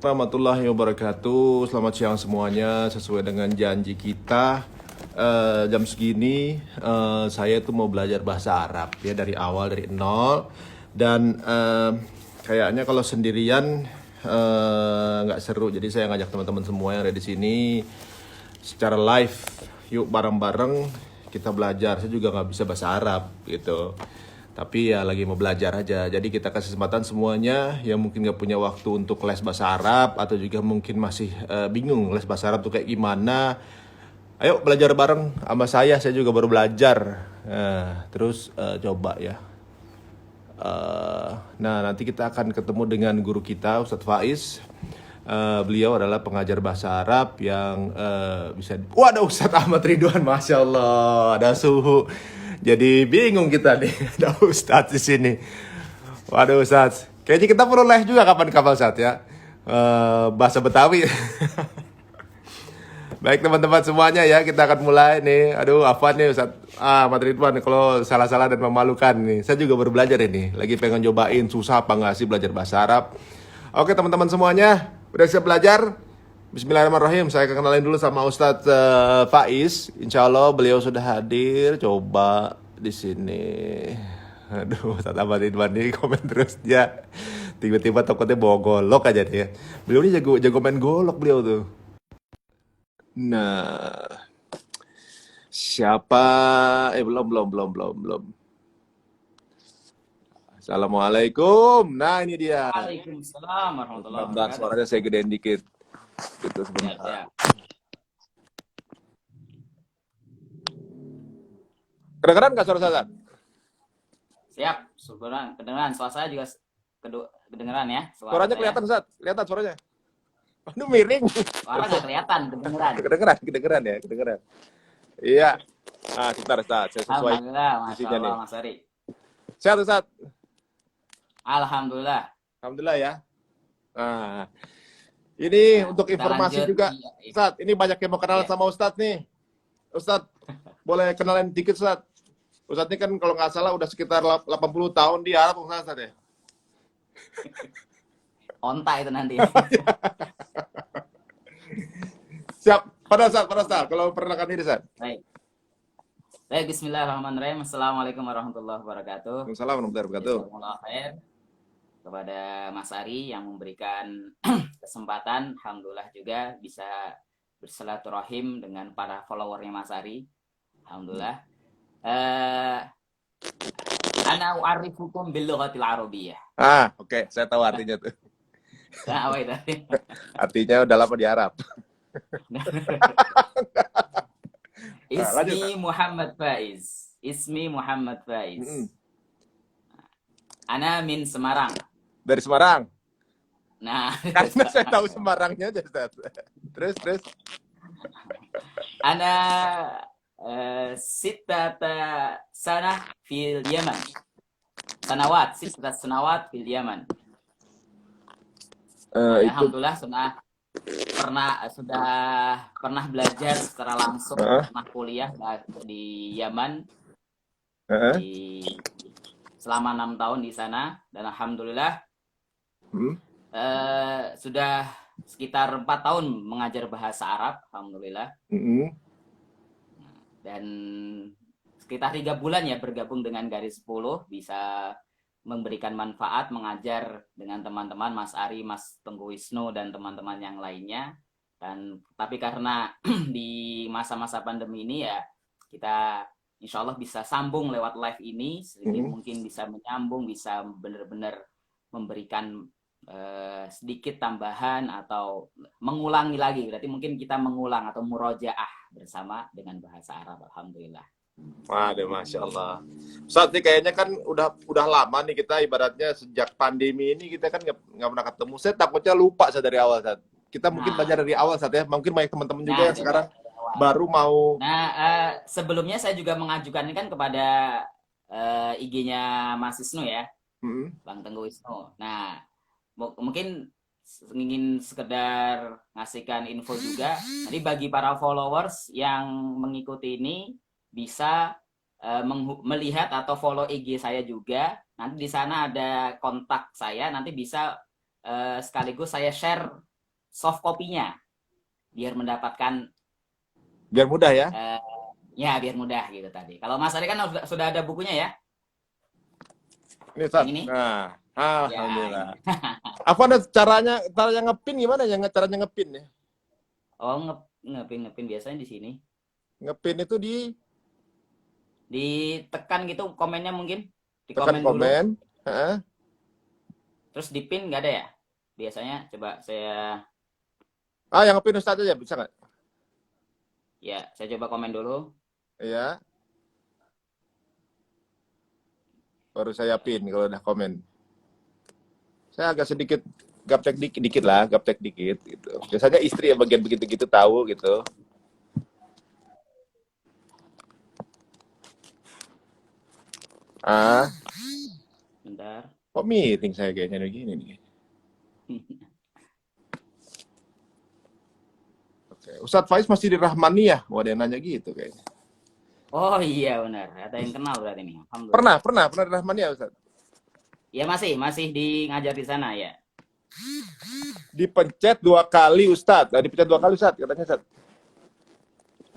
Warahmatullahi wabarakatuh. Selamat siang semuanya. Sesuai dengan janji kita, jam segini saya tuh mau belajar bahasa Arab ya, dari awal, dari nol. Dan kayaknya kalau sendirian nggak seru. Jadi saya ngajak teman-teman semua yang ada di sini secara live. Yuk bareng-bareng kita belajar. Saya juga nggak bisa bahasa Arab gitu. Tapi ya lagi mau belajar aja. Jadi kita kasih kesempatan semuanya yang mungkin gak punya waktu untuk les bahasa Arab, atau juga mungkin masih bingung les bahasa Arab tuh kayak gimana. Ayo belajar bareng sama saya juga baru belajar. Terus coba ya. Nah, nanti kita akan ketemu dengan guru kita, Ustadz Faiz. Beliau adalah pengajar bahasa Arab yang bisa. Wah, ada Ustadz Ahmad Ridwan, masya Allah, ada suhu. Jadi bingung kita nih, ada Ustadz di sini. Waduh Ustadz, kayaknya kita perlu les juga kapan-kapan Ustadz ya. Bahasa Betawi. Baik teman-teman semuanya ya, kita akan mulai nih. Aduh, apa nih Ustadz Ahmad Ridwan, kalau salah-salah dan memalukan nih. Saya juga baru belajar ini, lagi pengen cobain susah apa nggak sih belajar bahasa Arab. Oke teman-teman semuanya, udah siap belajar? Bismillahirrahmanirrahim. Saya akan kenalin dulu sama Ustadz Faiz. Insya Allah beliau sudah hadir. Coba di sini. Aduh, Ustadz Ahmad Ridwan nih komen terus dia. Tiba-tiba takutnya bawa golok aja dia. Beliau ini jago main golok beliau tuh. Nah, siapa? Belum. Assalamualaikum. Nah, ini dia. Waalaikumsalam warahmatullahi Bentar, wabarakatuh. suaranya saya gedein dikit. Gitu sebentar. Siap. Kedengeran nggak suara saya? Siap, syukuran. Kedengeran, suara saya juga kedengeran ya. Suaranya kelihatan, Zat. Kelihatan suaranya. Aduh, miring. Suara nggak kelihatan, kedengeran. Kedengeran. Iya. Nah, sebentar, Zat. Saya sesuai. Alhamdulillah, Masya Allah, Mas Ari. Sehat, Zat? Alhamdulillah. Alhamdulillah ya. Nah, ini untuk informasi lanjut. juga, Iya. Zat. Ini banyak yang mau kenalan sama Ustadz nih. Ustadz, boleh kenalin dikit, Zat? Ustadz ini kan kalau nggak salah udah sekitar 80 tahun di Arab, Ustadz ya? Onta itu nanti. Siap. Pada saat. Kalau perkenalkan diri, Zat. Baik, bismillahirrahmanirrahim. Assalamualaikum warahmatullahi wabarakatuh. Assalamualaikum warahmatullahi wabarakatuh. Jazakumullah khair kepada Mas Ari yang memberikan kesempatan, alhamdulillah juga bisa bersilaturahim dengan para followernya Mas Ari. Alhamdulillah. Ana u'arifukum bil lughatil arabiyyah. Oke. Saya tahu artinya tuh. Nah, apa itu? Artinya udah lama di Arab. Ismi Muhammad Faiz. Ana min Semarang. Dari Semarang. Nah, Karena saya tahu Semarangnya aja, Ustaz. Terus. Ana sittata sanah fil Yaman. Sittata sanawat fil Yaman. Alhamdulillah sudah pernah belajar secara langsung, pernah kuliah di Yaman selama 6 tahun di sana, dan alhamdulillah sudah sekitar 4 tahun mengajar bahasa Arab, alhamdulillah. Dan sekitar 3 bulan ya bergabung dengan Garis 10, bisa memberikan manfaat mengajar dengan teman-teman Mas Ari, Mas Tengku Wisnu, dan teman-teman yang lainnya. Tapi karena di masa-masa pandemi ini ya, kita insya Allah bisa sambung lewat live ini, sedikit mungkin bisa menyambung, bisa benar-benar memberikan sedikit tambahan atau mengulangi lagi. Berarti mungkin kita mengulang atau murojaah bersama dengan bahasa Arab, alhamdulillah. Waduh, Masya Allah. Ustaz, ini kayaknya kan udah lama nih kita, ibaratnya sejak pandemi ini kita kan nggak pernah ketemu. Saya takutnya lupa saya dari awal, Ustaz. Kita mungkin belajar dari awal, Ustaz ya. Mungkin banyak teman-teman juga yang sekarang baru mau. Sebelumnya saya juga mengajukan kan kepada IG-nya Mas Wisnu ya, Bang Tengku Wisnu. Nah, mungkin ingin sekedar ngasihkan info juga. Nanti bagi para followers yang mengikuti ini bisa melihat atau follow IG saya juga. Nanti di sana ada kontak saya. Nanti bisa sekaligus saya share soft copy-nya biar mendapatkan Biar mudah ya. ya biar mudah gitu tadi. Kalau Mas Ari kan sudah ada bukunya ya? Ini Ustaz. Yang ini? Nah, Ya. alhamdulillah. Apa ada caranya ngepin gimana ya? Caranya ngepin ya? Oh, ngepin biasanya di sini. Ngepin itu Ditekan gitu komennya mungkin. Di tekan komen dulu. komen. Heeh. Terus di pin nggak ada ya? Biasanya coba saya Yang ngepin Ustaz aja bisa nggak? saya coba komen dulu. Iya. Baru saya pin kalau udah komen. Saya agak sedikit gaptek dikit lah, gaptek dikit gitu. Biasanya istri yang bagian begitu-gitu tahu gitu. Bentar. Kok miring saya kayaknya begini nih. Oke. Ustadz Faiz masih di Rahmaniyah. Wah, ada yang nanya gitu kayaknya. Oh iya benar. Ada yang kenal berarti nih. Alhamdulillah. Pernah di Rahmaniyah Ustadz. Ya masih ngajar di sana ya. Dipencet 2 kali Ustadz. Dipencet 2 kali Ustadz katanya Ustadz.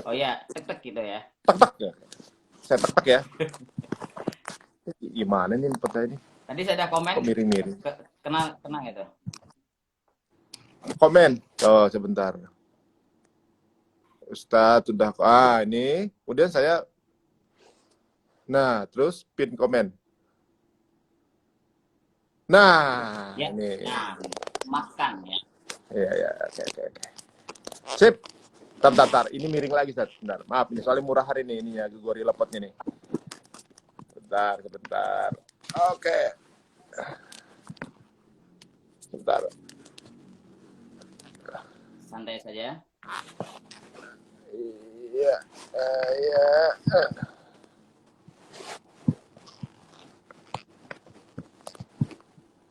Oh ya, tek gitu ya. Tak ya. Saya tak ya. Gimana nih peta ini? Tadi saya ada komen. Kok miring-miring. Kena gitu. Komen. Oh, sebentar. Ustadz sudah ini. Kemudian saya terus pin komen. Nah, Ya. ini. Nah, makan ya. Iya, oke. Sip. Bentar. Ini miring lagi, Ustadz. Bentar. Maaf, ini soalnya murah hari ini ya, gorilla potnya nih. Sebentar. Oke. Sebentar. Santai saja. Iya.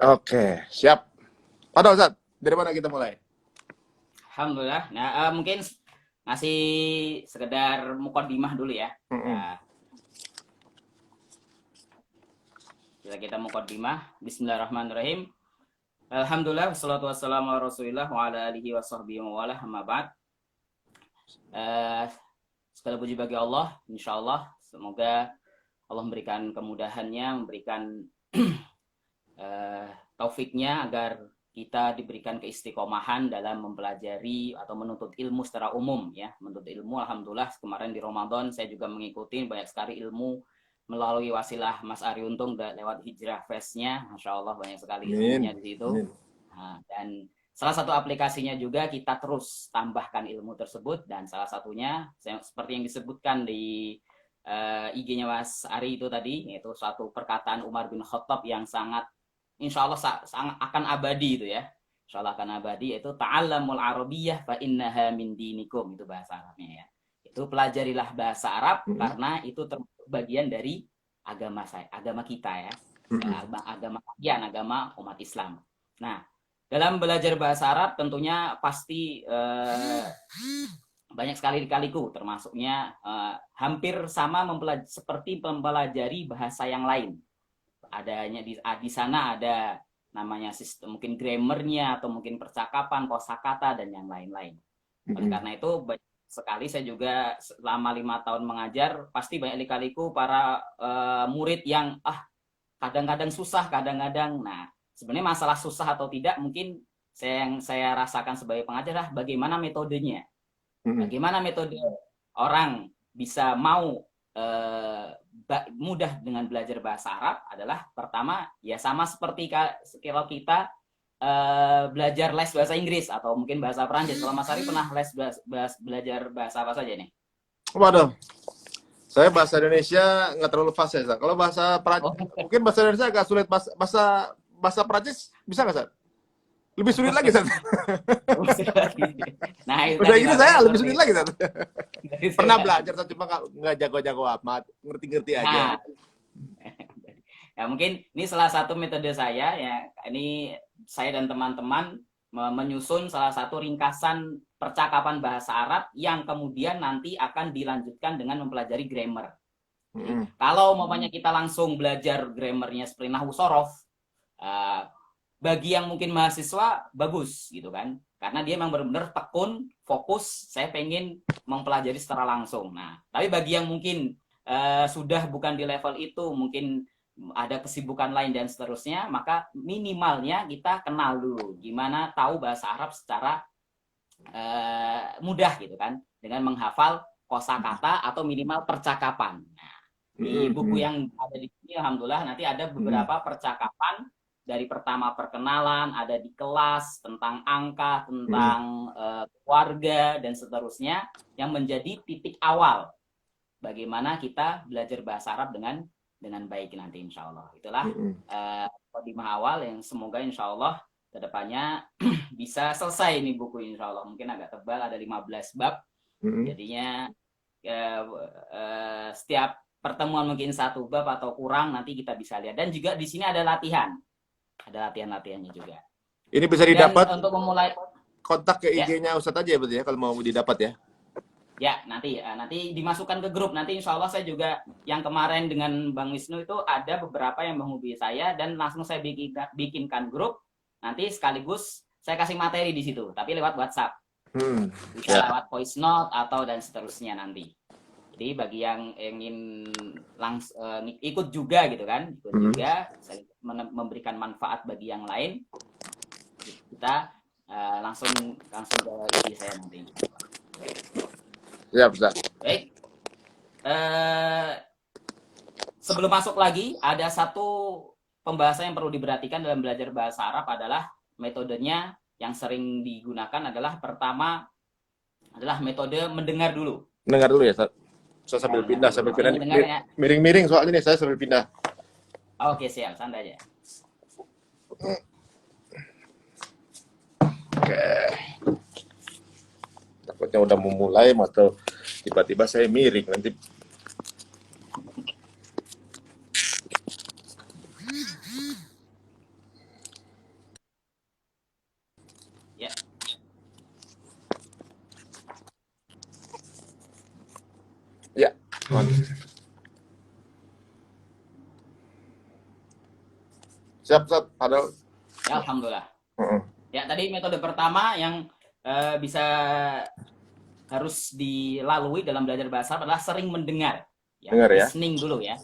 Oke, siap. Pada Ustadz, dari mana kita mulai? Alhamdulillah. Nah, mungkin ngasih sekedar mukadimah dulu ya. Nah, kita mukadimah. Bismillahirrahmanirrahim. Alhamdulillah, wassalatu wassalamu ala rasulillah wa ala alihi wa sahbihi wa wala amma ba'd. Segala puji bagi Allah, insyaallah. Semoga Allah memberikan kemudahannya, memberikan taufiknya agar kita diberikan keistiqomahan dalam mempelajari atau menuntut ilmu secara umum ya. Menuntut ilmu, alhamdulillah kemarin di Ramadan saya juga mengikuti banyak sekali ilmu melalui wasilah Mas Ari Untung lewat Hijrah Fest-nya. Masya Allah banyak sekali ilmunya di situ. Nah, dan salah satu aplikasinya juga kita terus tambahkan ilmu tersebut, dan salah satunya seperti yang disebutkan di IG-nya Mas Ari itu tadi, yaitu suatu perkataan Umar bin Khattab yang sangat insya Allah sangat akan abadi itu ya. Insya Allah akan abadi, yaitu ta'allamul arabiyyah fa innaha min dinikum, itu bahasa Arabnya ya. Itu pelajarilah bahasa Arab karena itu termasuk bagian dari agama kita ya. Agama kalian, agama umat Islam. Nah, dalam belajar bahasa Arab tentunya pasti banyak sekali lika-liku, termasuknya hampir sama seperti mempelajari bahasa yang lain. Adanya di sana ada namanya sistem mungkin grammarnya atau mungkin percakapan, kosakata dan yang lain-lain. Oleh karena itu banyak sekali saya juga selama 5 tahun mengajar pasti banyak lika-liku para murid yang kadang-kadang susah, kadang-kadang. Nah, sebenarnya masalah susah atau tidak mungkin yang saya rasakan sebagai pengajar bagaimana metodenya. Bagaimana metode orang bisa mau mudah dengan belajar bahasa Arab adalah pertama ya sama seperti kalau kita belajar les bahasa Inggris atau mungkin bahasa Perancis. Kalau Mas Ari pernah les belajar bahasa apa saja nih? Waduh, saya bahasa Indonesia nggak terlalu fasih. Kalau bahasa Perancis, mungkin bahasa Indonesia agak sulit. Bahasa Perancis bisa nggak, Sat? Lebih sulit lagi, Sat. Nah, itu udah gitu saya lebih sulit lagi, Sat. Pernah belajar, Sat, cuma nggak jago-jago amat, ngerti-ngerti aja. Ya mungkin ini salah satu metode saya ya. Ini saya dan teman-teman menyusun salah satu ringkasan percakapan bahasa Arab yang kemudian nanti akan dilanjutkan dengan mempelajari grammar. Kalau umpamanya kita langsung belajar grammarnya seperti nahwu sorof, bagi yang mungkin mahasiswa bagus gitu kan, karena dia memang benar-benar tekun, fokus, saya pengen mempelajari secara langsung. Nah, tapi bagi yang mungkin sudah bukan di level itu, mungkin ada kesibukan lain dan seterusnya, maka minimalnya kita kenal dulu gimana tahu bahasa Arab secara mudah gitu kan, dengan menghafal kosakata atau minimal percakapan. Nah, di buku yang ada di sini alhamdulillah nanti ada beberapa percakapan dari pertama perkenalan, ada di kelas tentang angka, tentang keluarga dan seterusnya, yang menjadi titik awal bagaimana kita belajar bahasa Arab dengan baik nanti insya Allah. Itulah mukadimah awal yang semoga insya Allah kedepannya bisa selesai ini buku insya Allah. Mungkin agak tebal, ada 15 bab. Jadinya setiap pertemuan mungkin 1 bab atau kurang, nanti kita bisa lihat. Dan juga di sini ada latihan. Ada latihan-latihannya juga. Ini bisa didapat dan untuk memulai kontak ke IG-nya Ustadz aja ya berarti ya, kalau mau didapat ya. Ya, nanti dimasukkan ke grup. Nanti insya Allah saya juga, yang kemarin dengan Bang Wisnu itu ada beberapa yang menghubungi saya dan langsung saya bikinkan grup. Nanti sekaligus saya kasih materi di situ, tapi lewat WhatsApp. Bisa lewat voice note atau dan seterusnya nanti. Jadi bagi yang ingin ikut juga gitu kan, ikut juga memberikan manfaat bagi yang lain, kita langsung ke IG saya nanti. Ya, bisa. Baik. Sebelum masuk lagi, ada satu pembahasan yang perlu diperhatikan dalam belajar bahasa Arab adalah metodenya yang sering digunakan adalah pertama adalah metode mendengar dulu. Mendengar dulu ya, Ustaz. Saya sambil pindah, miring-miring soalnya nih, saya sambil pindah. Oke, siap, santai aja. Oke. Takutnya udah mau mulai, atau tiba-tiba saya miring nanti. Ya. Ya. Siap, ada. Ya, alhamdulillah. Ya, tadi metode pertama yang bisa harus dilalui dalam belajar bahasa adalah sering mendengar. Ya, listening dulu ya.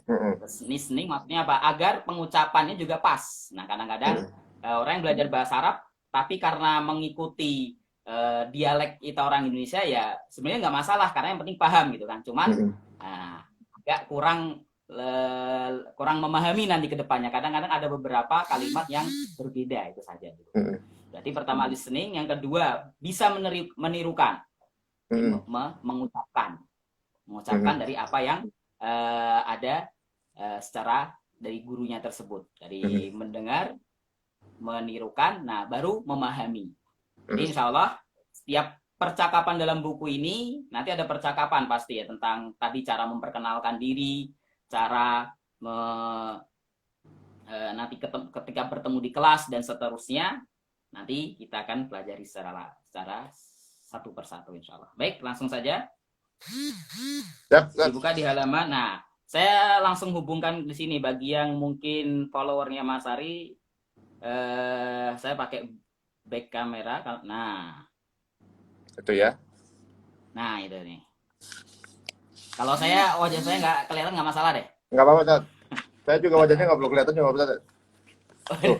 Listening maksudnya apa? Agar pengucapannya juga pas. Nah, kadang-kadang orang yang belajar bahasa Arab, tapi karena mengikuti dialek kita orang Indonesia, ya sebenarnya nggak masalah karena yang penting paham gitu kan. Cuman agak kurang memahami nanti ke depannya. Kadang-kadang ada beberapa kalimat yang berbeda, itu saja. Berarti pertama listening, yang kedua bisa menirukan, mengucapkan dari apa yang ada secara dari gurunya tersebut. Dari mendengar, menirukan, nah baru memahami. Jadi insya Allah setiap percakapan dalam buku ini nanti ada percakapan pasti ya tentang tadi cara memperkenalkan diri, cara nanti ketika bertemu di kelas dan seterusnya. Nanti kita akan pelajari secara satu persatu insya Allah. Baik, langsung saja. Dibuka di halaman. Nah, saya langsung hubungkan di sini bagi yang mungkin followernya Mas Ari. Saya pakai back kamera. Nah, itu ya. Nah, itu nih. Kalau wajah saya nggak kelihatan, nggak masalah deh. Nggak apa-apa, Ustaz. Saya juga wajahnya nggak perlu kelihatan, juga Ustaz.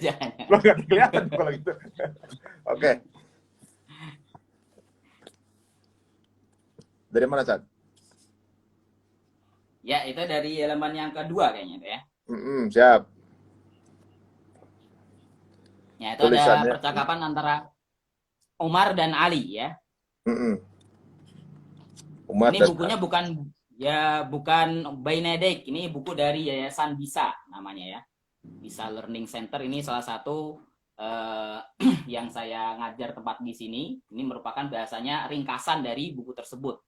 Jangan. Lo nggak kelihatan kalau gitu. Oke. Dari mana, Ustaz? Ya, itu dari halaman yang kedua kayaknya itu ya. Siap. Ya, itu tulisannya ada percakapan antara Umar dan Ali ya. Umar ini bukunya bukan Bainedek, ini buku dari Yayasan Bisa namanya ya. Bisa Learning Center, ini salah satu yang saya ngajar tempat di sini. Ini merupakan bahasanya ringkasan dari buku tersebut.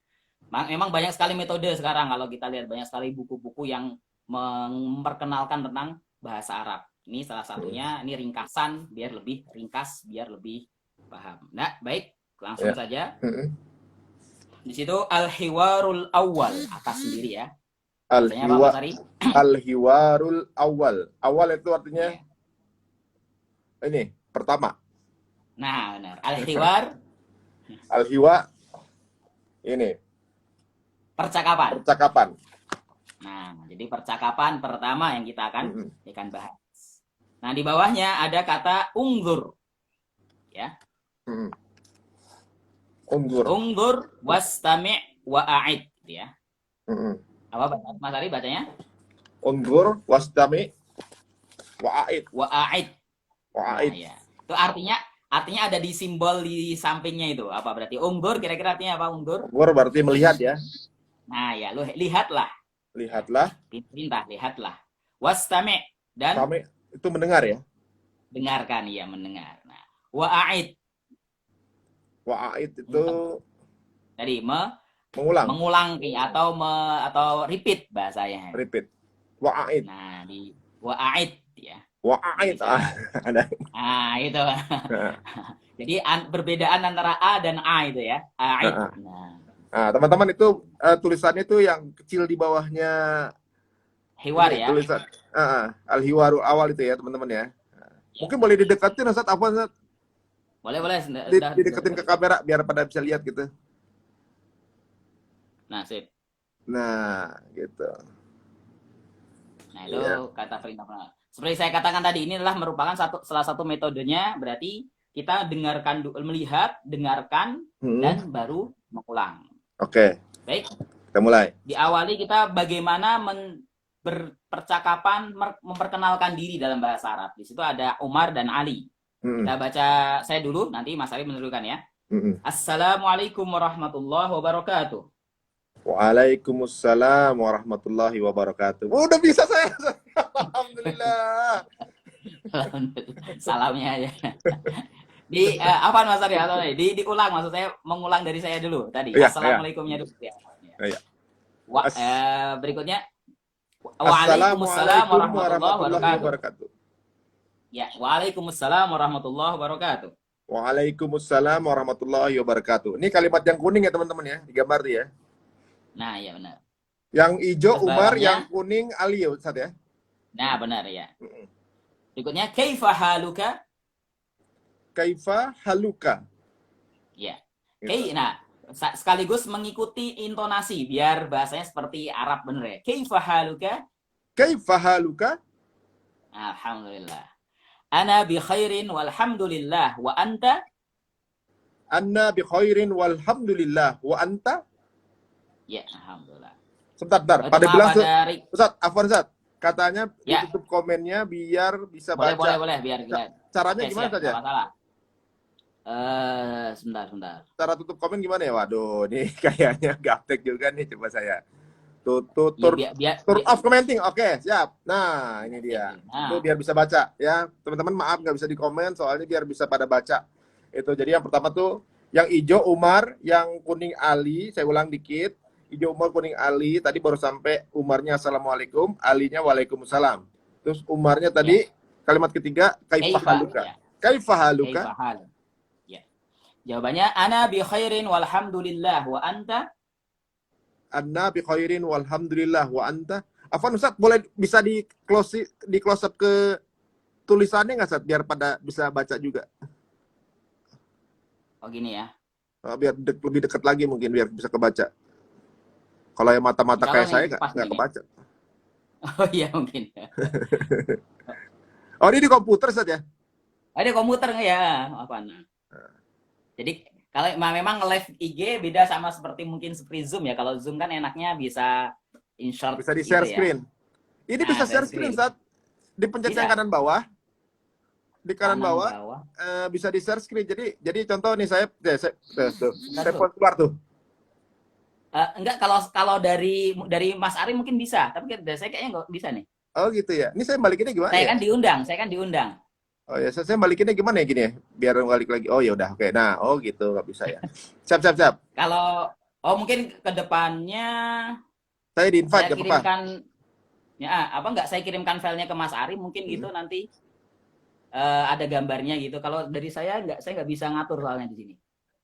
Memang banyak sekali metode sekarang kalau kita lihat, banyak sekali buku-buku yang memperkenalkan tentang bahasa Arab. Ini salah satunya, ini ringkasan biar lebih ringkas, biar lebih paham. Nah, baik, langsung saja. Di situ al-hiwarul awal, atas sendiri ya. Al-hiwarul awal. Awal itu artinya ini. pertama. Nah, benar. Al-hiwar, Al-hiwa ini percakapan. percakapan. Nah, jadi percakapan pertama yang kita Mm-mm. akan bahas. Nah, di bawahnya ada kata unggur. Ya. Mm-mm. Undur. Unggur wastami' wa'a'id. Gitu ya. Mm-mm. Apa Mas Ari bacanya? Undur wastami wa'aid. Wa'a'id. Nah, Wa'aid. ya. Itu artinya ada di simbol di sampingnya itu. Apa berarti unggur? Kira-kira artinya apa unggur? Undur berarti melihat ya. Nah, ya, lu lihatlah. Lihatlah. Perintah, lihatlah. Wastami' dan Kami itu mendengar ya. dengarkan, ya, mendengar. Nah, wa'a'id. Wa'aid itu Jadi mengulang. mengulang atau repeat bahasanya. Repeat. Wa'aid. Nah, di wa'aid ya. Wa'aid. Bisa. Ada. Nah, itu. Nah. Jadi perbedaan antara A dan A itu ya. A'id. Nah, Nah, teman-teman itu tulisannya itu yang kecil di bawahnya hiwar ini, ya. tulisan al-hiwarul awal itu ya, teman-teman ya. Mungkin boleh didekatin Ustaz, apa Ustaz? Boleh. Dideketin ke kamera biar pada bisa lihat gitu. Nah, sip. Nah, gitu. Nah, itu Iya. kata perintah. Seperti saya katakan tadi, ini adalah merupakan salah satu metodenya, berarti kita melihat, dengarkan, dan baru mengulang. Oke, Baik, kita mulai. diawali kita bagaimana berpercakapan, memperkenalkan diri dalam bahasa Arab. Di situ ada Umar dan Ali. Kita baca saya dulu, nanti Mas Ali meneruskan ya. Assalamualaikum warahmatullahi wabarakatuh. Waalaikumsalam warahmatullahi wabarakatuh. Oh, udah bisa saya. Alhamdulillah. Salamnya aja. Apa Mas Ari? Diulang, maksud saya mengulang dari saya dulu tadi. Ya, Assalamualaikumnya dulu ya. Ya. Berikutnya Waalaikumsalam warahmatullahi wabarakatuh. Ya, waalaikumsalam warahmatullahi wabarakatuh. Waalaikumsalam warahmatullahi wabarakatuh. Ini kalimat yang kuning ya teman-teman ya, digambar tuh ya. Nah, ya benar. Yang hijau Terus Umar, bawahnya, yang kuning Ali ya Ustaz ya. Nah, benar ya. Berikutnya kaifa haluka? Kaifa haluka. Ya. Nah, sekaligus mengikuti intonasi biar bahasanya seperti Arab bener ya. Kaifa haluka? Kaifa haluka? Alhamdulillah. Ana bi khairin walhamdulillah wa anta? Anna bi khairin walhamdulillah wa anta? Ya, alhamdulillah. Sebentar. Pada bilang Ustaz, Afwan Ustaz. Katanya ya, ditutup komennya biar bisa boleh, baca. Boleh, biar kita. Caranya gimana saja? Masalah. Sebentar. Cara tutup komen gimana ya? Waduh, ini kayaknya gaptek juga nih, coba saya. Tur off commenting. Oke, siap. Nah, ini dia. Itu biar bisa baca ya. Teman-teman maaf nggak bisa di komen soalnya biar bisa pada baca. Itu jadi yang pertama tuh yang hijau Umar, yang kuning Ali. Saya ulang dikit. Hijau Umar, kuning Ali. Tadi baru sampai Umarnya Assalamualaikum, Alinya Waalaikumsalam. Terus Umarnya tadi kalimat ketiga kaifa haluka. Kaifa haluka? Ya. Jawabannya ana bi khairin walhamdulillah wa anta? Anna bi khairin walhamdulillah wa anta. Afwan Ustaz, boleh bisa di close up ke tulisannya nggak Ustaz biar pada bisa baca juga. Oh gini ya. Biar lebih dekat lagi mungkin biar bisa kebaca. Kalau yang mata-mata kayak saya nggak kebaca. Oh iya mungkin. Oh ini di komputer Ustaz ya? Ada komputer nggak ya? Apa? Jadi kalau memang live IG beda sama seperti Zoom ya. Kalau Zoom kan enaknya bisa insert. Bisa di share screen. Ya? Ini bisa share screen Ustaz. Dipencet yang kanan bawah. Di kanan bawah. Bisa di share screen. Jadi contoh nih saya keluar tuh. Enggak, kalau dari Mas Ari mungkin bisa, tapi saya kayaknya nggak bisa nih. Oh gitu ya. Ini saya balikinnya gimana? Saya kan diundang. Oh ya, saya balikinnya gimana ya gini ya? Biar balik lagi. Oh ya udah, oke. Nah, gitu nggak bisa ya. Siap. Kalau mungkin ke depannya saya di-invite saya kirimkan nggak saya kirimkan filenya ke Mas Ari mungkin gitu nanti ada gambarnya gitu. Kalau dari saya nggak bisa ngatur soalnya di sini.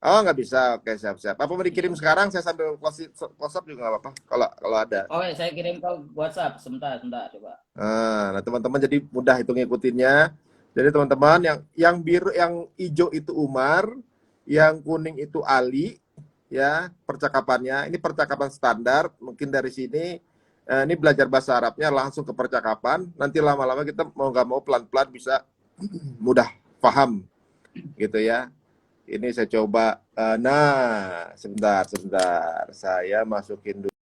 Oh, nggak bisa. Oke, siap. Apa mau dikirim sekarang? Saya sambil close up juga nggak apa-apa. Kalau ada. Oh, ya, saya kirim ke WhatsApp. Sebentar, coba. Nah, teman-teman jadi mudah itu ngikutinnya. Jadi teman-teman yang biru, yang hijau itu Umar, yang kuning itu Ali, ya percakapannya. Ini percakapan standar. Mungkin dari sini ini belajar bahasa Arabnya langsung ke percakapan. Nanti lama-lama kita mau nggak mau pelan-pelan bisa mudah paham gitu ya. Ini saya coba. Nah, sebentar. Saya masukin dulu.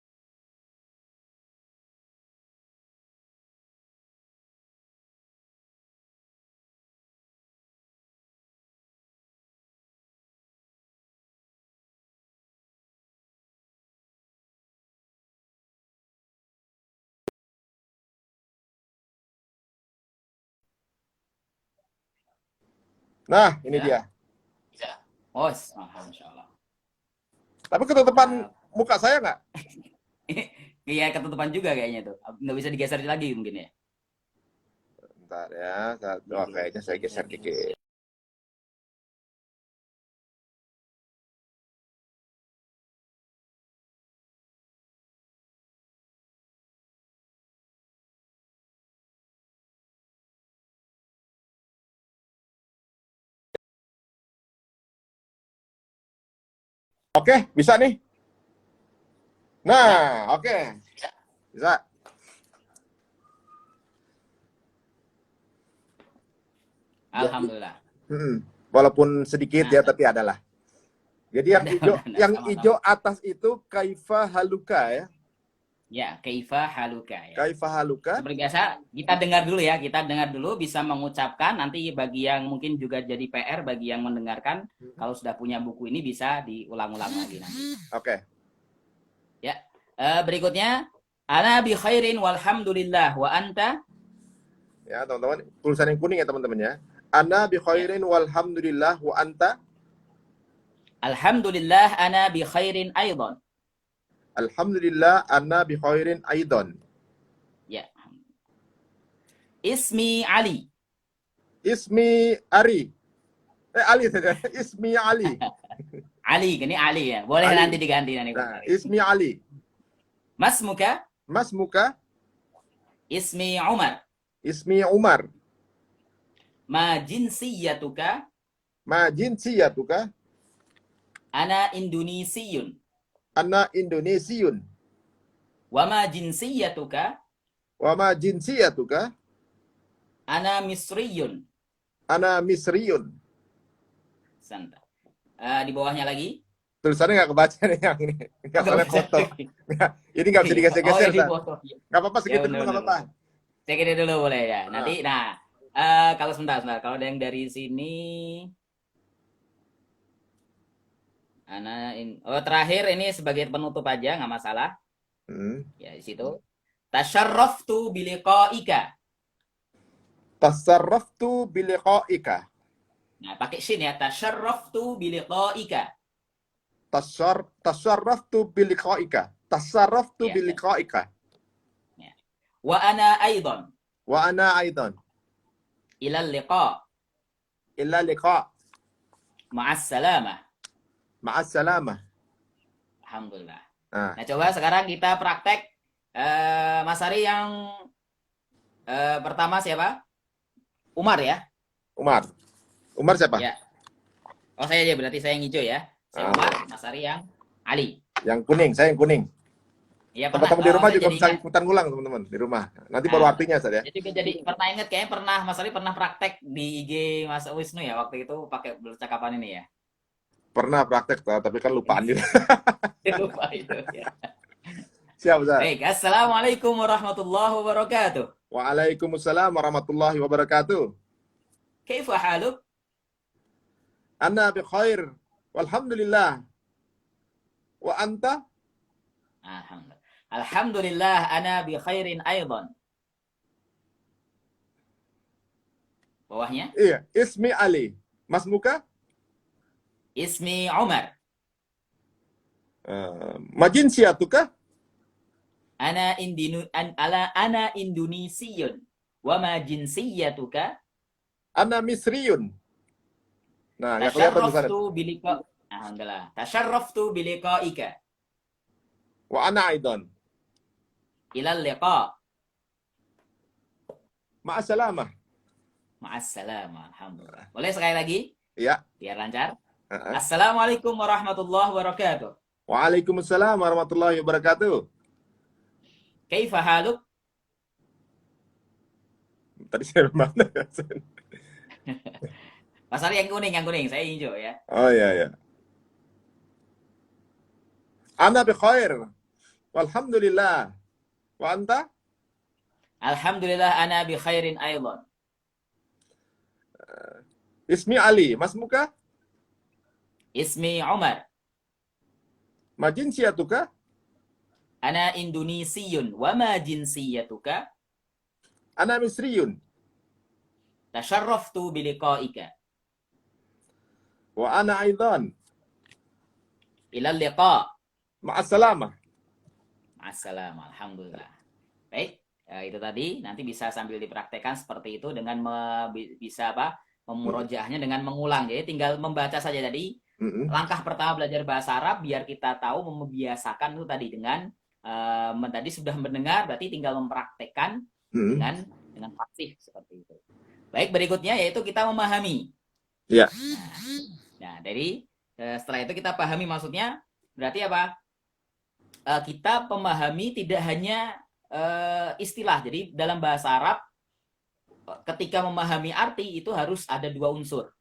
Nah, ini Ya, dia. bisa. Oh, masya Allah. Tapi ketutupan Uh, muka saya nggak? Iya ketutupan juga kayaknya tuh. Nggak bisa digeser lagi mungkin ya. Bentar ya. Oh, kayaknya saya geser dikit. Oke, bisa nih. Ya, Nah, oke. Bisa. Jadi, alhamdulillah. walaupun sedikit Nah, ya, tapi adalah. Jadi ada udah yang sama-sama. hijau atas itu kaifa haluka ya. Ya, kaifa haluka ya. Kaifa haluka. Seperti biasa, kita dengar dulu ya. Kita dengar dulu bisa mengucapkan. Nanti bagi yang mungkin juga jadi PR, bagi yang mendengarkan, kalau sudah punya buku ini bisa diulang-ulang lagi nanti. Oke. Ya, berikutnya, ana bi khairin walhamdulillah wa anta. Ya, teman-teman, tulisan yang kuning ya, teman-teman ya. Ana bi Ya, khairin walhamdulillah wa anta. alhamdulillah ana bi khairin aidan. Alhamdulillah ana bi khairin aidan. Ya, ismi Ali. Ismi Ari. Ali saja. Ismi Ali. Ali, ini Ali ya. Boleh Ali. nanti diganti nanti. Nah, ismi Ali. Mas muka? Mas muka. Ismi Umar. Ismi Umar. Ma jinsiyatuka? Ma jinsiyatuka. Ana Indonesiyun. Ana Indonesiun. Wa ma jinsiyatuka? Wa ma jinsiyatuka. Ana Misriyun. Ana Misriun. Santai. Di bawahnya lagi. Tulisannya nggak kebaca nih yang ini. Nggak soalnya foto. Ini nggak bisa Oh, digeser-geser. ini foto. Nggak apa-apa, Ya segitu dulu benar nggak benar. apa-apa. Cek ini dulu boleh ya. Nah. Nanti kalau sebentar. Kalau ada yang dari sini terakhir ini sebagai penutup aja nggak masalah. Ya di situ. Tasyarraftu biliqaika. Tasarraftu biliqa'ika. Nah, pakai shin ya. Tasyarraftu biliqaika. Tasarraftu biliqa'ika. Tasarraftu Ya, biliqa'ika. ya. Wa ana aidan. Wa ana aidan. Ilal liqa. Illa liqa'. Ma'as salamah. Ma'as salamah. Alhamdulillah. Nah, Nah, coba sekarang kita praktek. Mas Ari yang pertama siapa? Umar ya? Umar. Umar siapa? Ya. Oh, saya aja berarti saya yang hijau ya. Saya Umar, Mas Ari yang Ali. Yang kuning, saya yang kuning. Iya, Teman-teman di rumah saya juga jadi bisa ingat. ikutan ngulang, teman-teman, di rumah. Nanti baru artinya saja. Jadi juga jadi pernah ingat kayaknya pernah Mas Ari pernah praktek di IG Mas Wisnu ya waktu itu pakai percakapan ini ya. Pernah praktek, tapi kan lupaan gitu. Lupa itu ya. Siap, Ustaz. Baik, assalamualaikum warahmatullahi wabarakatuh. Waalaikumsalam warahmatullahi wabarakatuh. Kaifa haluk? Ana bi khair. Walhamdulillah. Wa anta? Alhamdulillah. Alhamdulillah ana bi khairin aidan. Bawahnya? Iya, ismi Ali. Mas muka? Ismi Umar. Majin siatuka? Ana Indonesiyun. Wa ma jinsiyatuka? Ana Misriun. Nah, nggak kelihatan tulisannya. Tasyarraftu biliqa. Alhamdulillah. Tasyarraftu biliqaika. Wa ana aidan. Ilal liqa. Ma'assalamah. Ma'assalamah. Alhamdulillah. Boleh sekali lagi? Ya. Biar lancar. Heeh. Assalamualaikum warahmatullahi wabarakatuh. Waalaikumsalam warahmatullahi wabarakatuh. Kaifa haluk? Tadi saya mana? Pasal yang kuning, saya hijau ya. Oh ya ya. Ana bi khair. Walhamdulillah. Wa anta? Alhamdulillah ana bi khairin aidan. Ismi Ali. Mas muka? Ismi Umar. Ma jinsiyatuka? Ana Indonesiyun. Wa ma jinsiyatuka? Ana Misriyun. Tasharraftu biliqa'ika. Wa ana aidan. Ila liqa'. Ma'assalamah. Assalam, alhamdulillah. Baik, itu tadi nanti bisa sambil dipraktekkan seperti itu dengan bisa apa? Memurojaahnya dengan mengulang. Jadi tinggal membaca saja tadi. Langkah pertama belajar bahasa Arab biar kita tahu membiasakan itu tadi dengan tadi sudah mendengar berarti tinggal mempraktekkan dengan pasif seperti itu. Baik, berikutnya yaitu kita memahami. Ya. Nah, dari setelah itu kita pahami maksudnya berarti apa? Kita memahami tidak hanya istilah. Jadi dalam bahasa Arab ketika memahami arti itu harus ada dua unsur.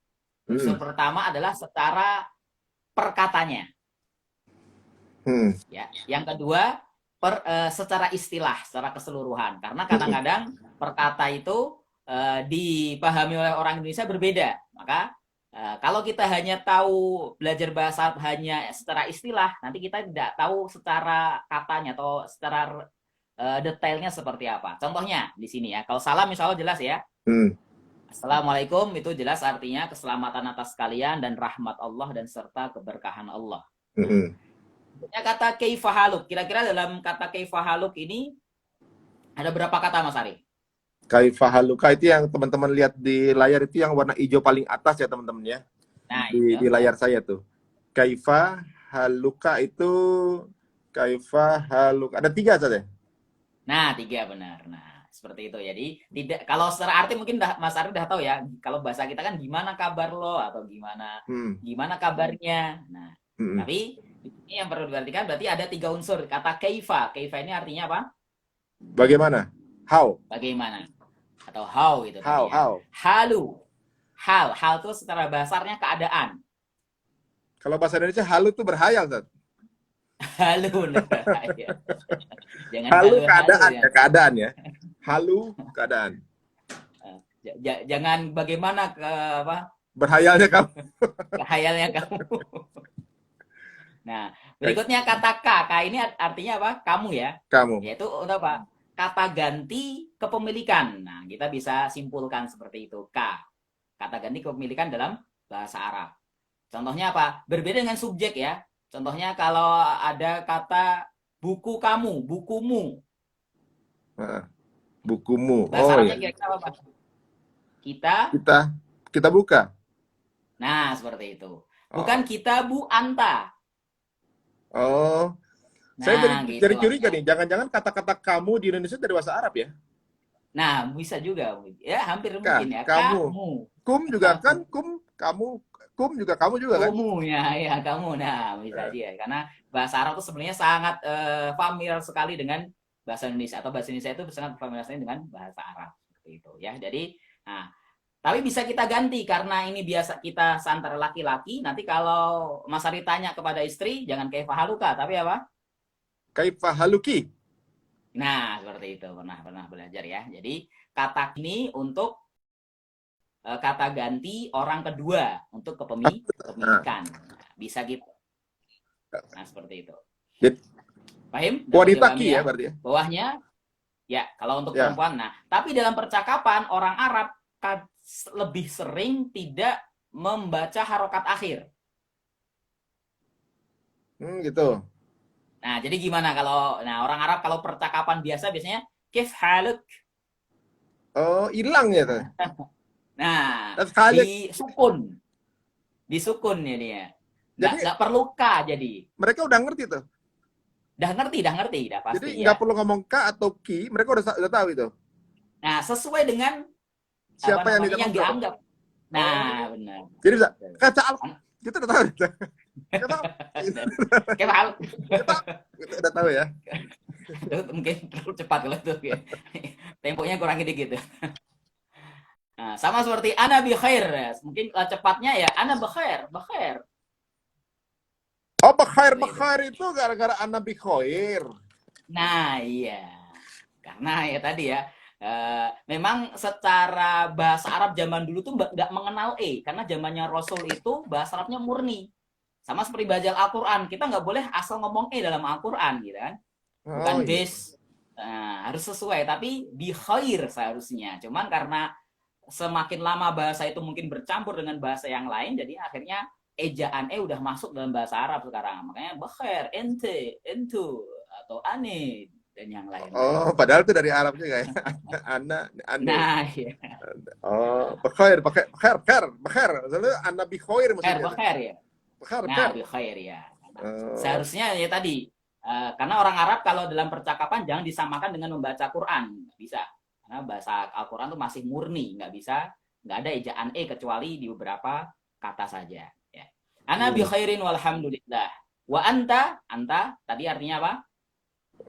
Unsur pertama adalah secara perkatanya. Ya, yang kedua secara istilah, secara keseluruhan. Karena kadang-kadang perkata itu dipahami oleh orang Indonesia berbeda. Maka kalau kita hanya tahu belajar bahasa Arab hanya secara istilah, nanti kita tidak tahu secara katanya atau secara detailnya seperti apa. Contohnya di sini ya, kalau salam misalnya jelas ya. Assalamualaikum itu jelas artinya keselamatan atas kalian dan rahmat Allah dan serta keberkahan Allah. Kata kaifahaluk, kira-kira dalam kata kaifahaluk ini ada berapa kata Mas Ari? Kaifahaluka itu yang teman-teman lihat di layar itu yang warna hijau paling atas ya teman-teman ya. Nah, di layar saya tuh. Kaifahaluka itu kaifahaluka. Ada 3 saja. Nah, 3 benar. Nah, seperti itu. Jadi tidak kalau secara arti mungkin Mas Ari udah tahu ya. Kalau bahasa kita kan gimana kabar lo atau gimana kabarnya. Nah, tapi ini yang perlu diperhatikan berarti ada 3 unsur. Kata kaifa. Kaifa ini artinya apa? Bagaimana? How? Bagaimana? Atau how gitu. How? Ya. Halu. Hal itu secara bahasanya keadaan. Kalau bahasa Indonesia halu itu berhayal, Ustaz. Halu. Jangan halu keadaan ya. Keadaan ya. Halu keadaan. Jangan bagaimana apa? Berhayalnya kamu. Berhayalnya kamu. Nah, berikutnya kata K ini artinya apa? Kamu ya. Kamu. Yaitu untuk apa? Kata ganti kepemilikan. Nah, kita bisa simpulkan seperti itu. Kata ganti kepemilikan dalam bahasa Arab. Contohnya apa? Berbeda dengan subjek ya. Contohnya kalau ada kata buku kamu, bukumu. Bukumu. Bahasa Arabnya kira-kira apa? Kita buka. Nah, seperti itu. Bukan kita, bu, anta. Oh. Saya gitu jadi curiga nih, jangan-jangan kata-kata kamu di Indonesia dari bahasa Arab ya? Nah, bisa juga. Ya, hampir mungkin ya. Kamu. Kum juga kan, kamu. Kum juga kamu juga kan? Kamu ya kamu. Nah, bisa aja. Karena bahasa Arab itu sebenarnya sangat familiar sekali dengan bahasa Indonesia. Atau bahasa Indonesia itu sangat familiar sekali dengan bahasa Arab. Seperti itu ya. Jadi, nah, tapi bisa kita ganti karena ini biasa kita antara laki-laki. Nanti kalau Mas Ari tanya kepada istri, jangan kaifahaluka, tapi apa? Kaifahaluki. Nah, seperti itu. Pernah belajar ya. Jadi, kata ini untuk kata ganti orang kedua untuk kepemilikan. Nah, bisa gitu. Nah, seperti itu. Paham? Wanita ki ya berarti ya? Bawahnya, ya, kalau untuk perempuan. Nah, tapi dalam percakapan, orang Arab lebih sering tidak membaca harokat akhir. Gitu. Nah, jadi gimana kalau orang Arab kalau percakapan biasanya kif haluk. Oh, hilang ya tuh. Nah, disukun ya dia. Nggak perlu K jadi. Mereka udah ngerti tuh. Udah ngerti pasti. Jadi nggak perlu ngomong K atau Ki, mereka udah tahu itu. Nah, sesuai dengan apa Siapa yang namanya tidak yang masuk? dianggap. Nah, benar. Jadi bisa kaca al, kita udah tahu. Kita Kayak hal kita udah tahu ya. itu mungkin terlalu cepat kalau itu ya. Temponya kurang dikit ya. Nah, sama seperti ana bi khair ya. Mungkin cepatnya ya ana bekhair, bekhair. Oh, bakhair Seperti itu. bakhair itu gara-gara anak bikhoir. Nah, iya. Karena ya tadi ya, memang secara bahasa Arab zaman dulu tuh nggak mengenal karena zamannya Rasul itu bahasa Arabnya murni. Sama seperti belajar Al-Quran, kita nggak boleh asal ngomong dalam Al-Quran, gitu kan. Bukan Oh iya. base, harus sesuai, tapi bi khair seharusnya. Cuman karena semakin lama bahasa itu mungkin bercampur dengan bahasa yang lain, jadi akhirnya ejaan udah masuk dalam bahasa Arab sekarang. Makanya bakhair, ente, entu, atau ane, dan yang lain-lain. Oh, padahal itu dari Arab juga ya. Anak, ane. Nah, ya. Oh, bakhair, bakhair, bakhair, bakhair, bakhair. Soalnya anak bikhoir Bakhair, maksudnya. bakhair ya. Bakhair, Nah, bakhair. bi khair ya. Oh, Seharusnya ya tadi, karena orang Arab kalau dalam percakapan jangan disamakan dengan membaca Quran. Nggak bisa. Karena bahasa Al-Quran itu masih murni. Nggak ada ejaan kecuali di beberapa kata saja. Ya. Ana bi hmm. khairin walhamdulillah. Wa anta, tadi artinya apa?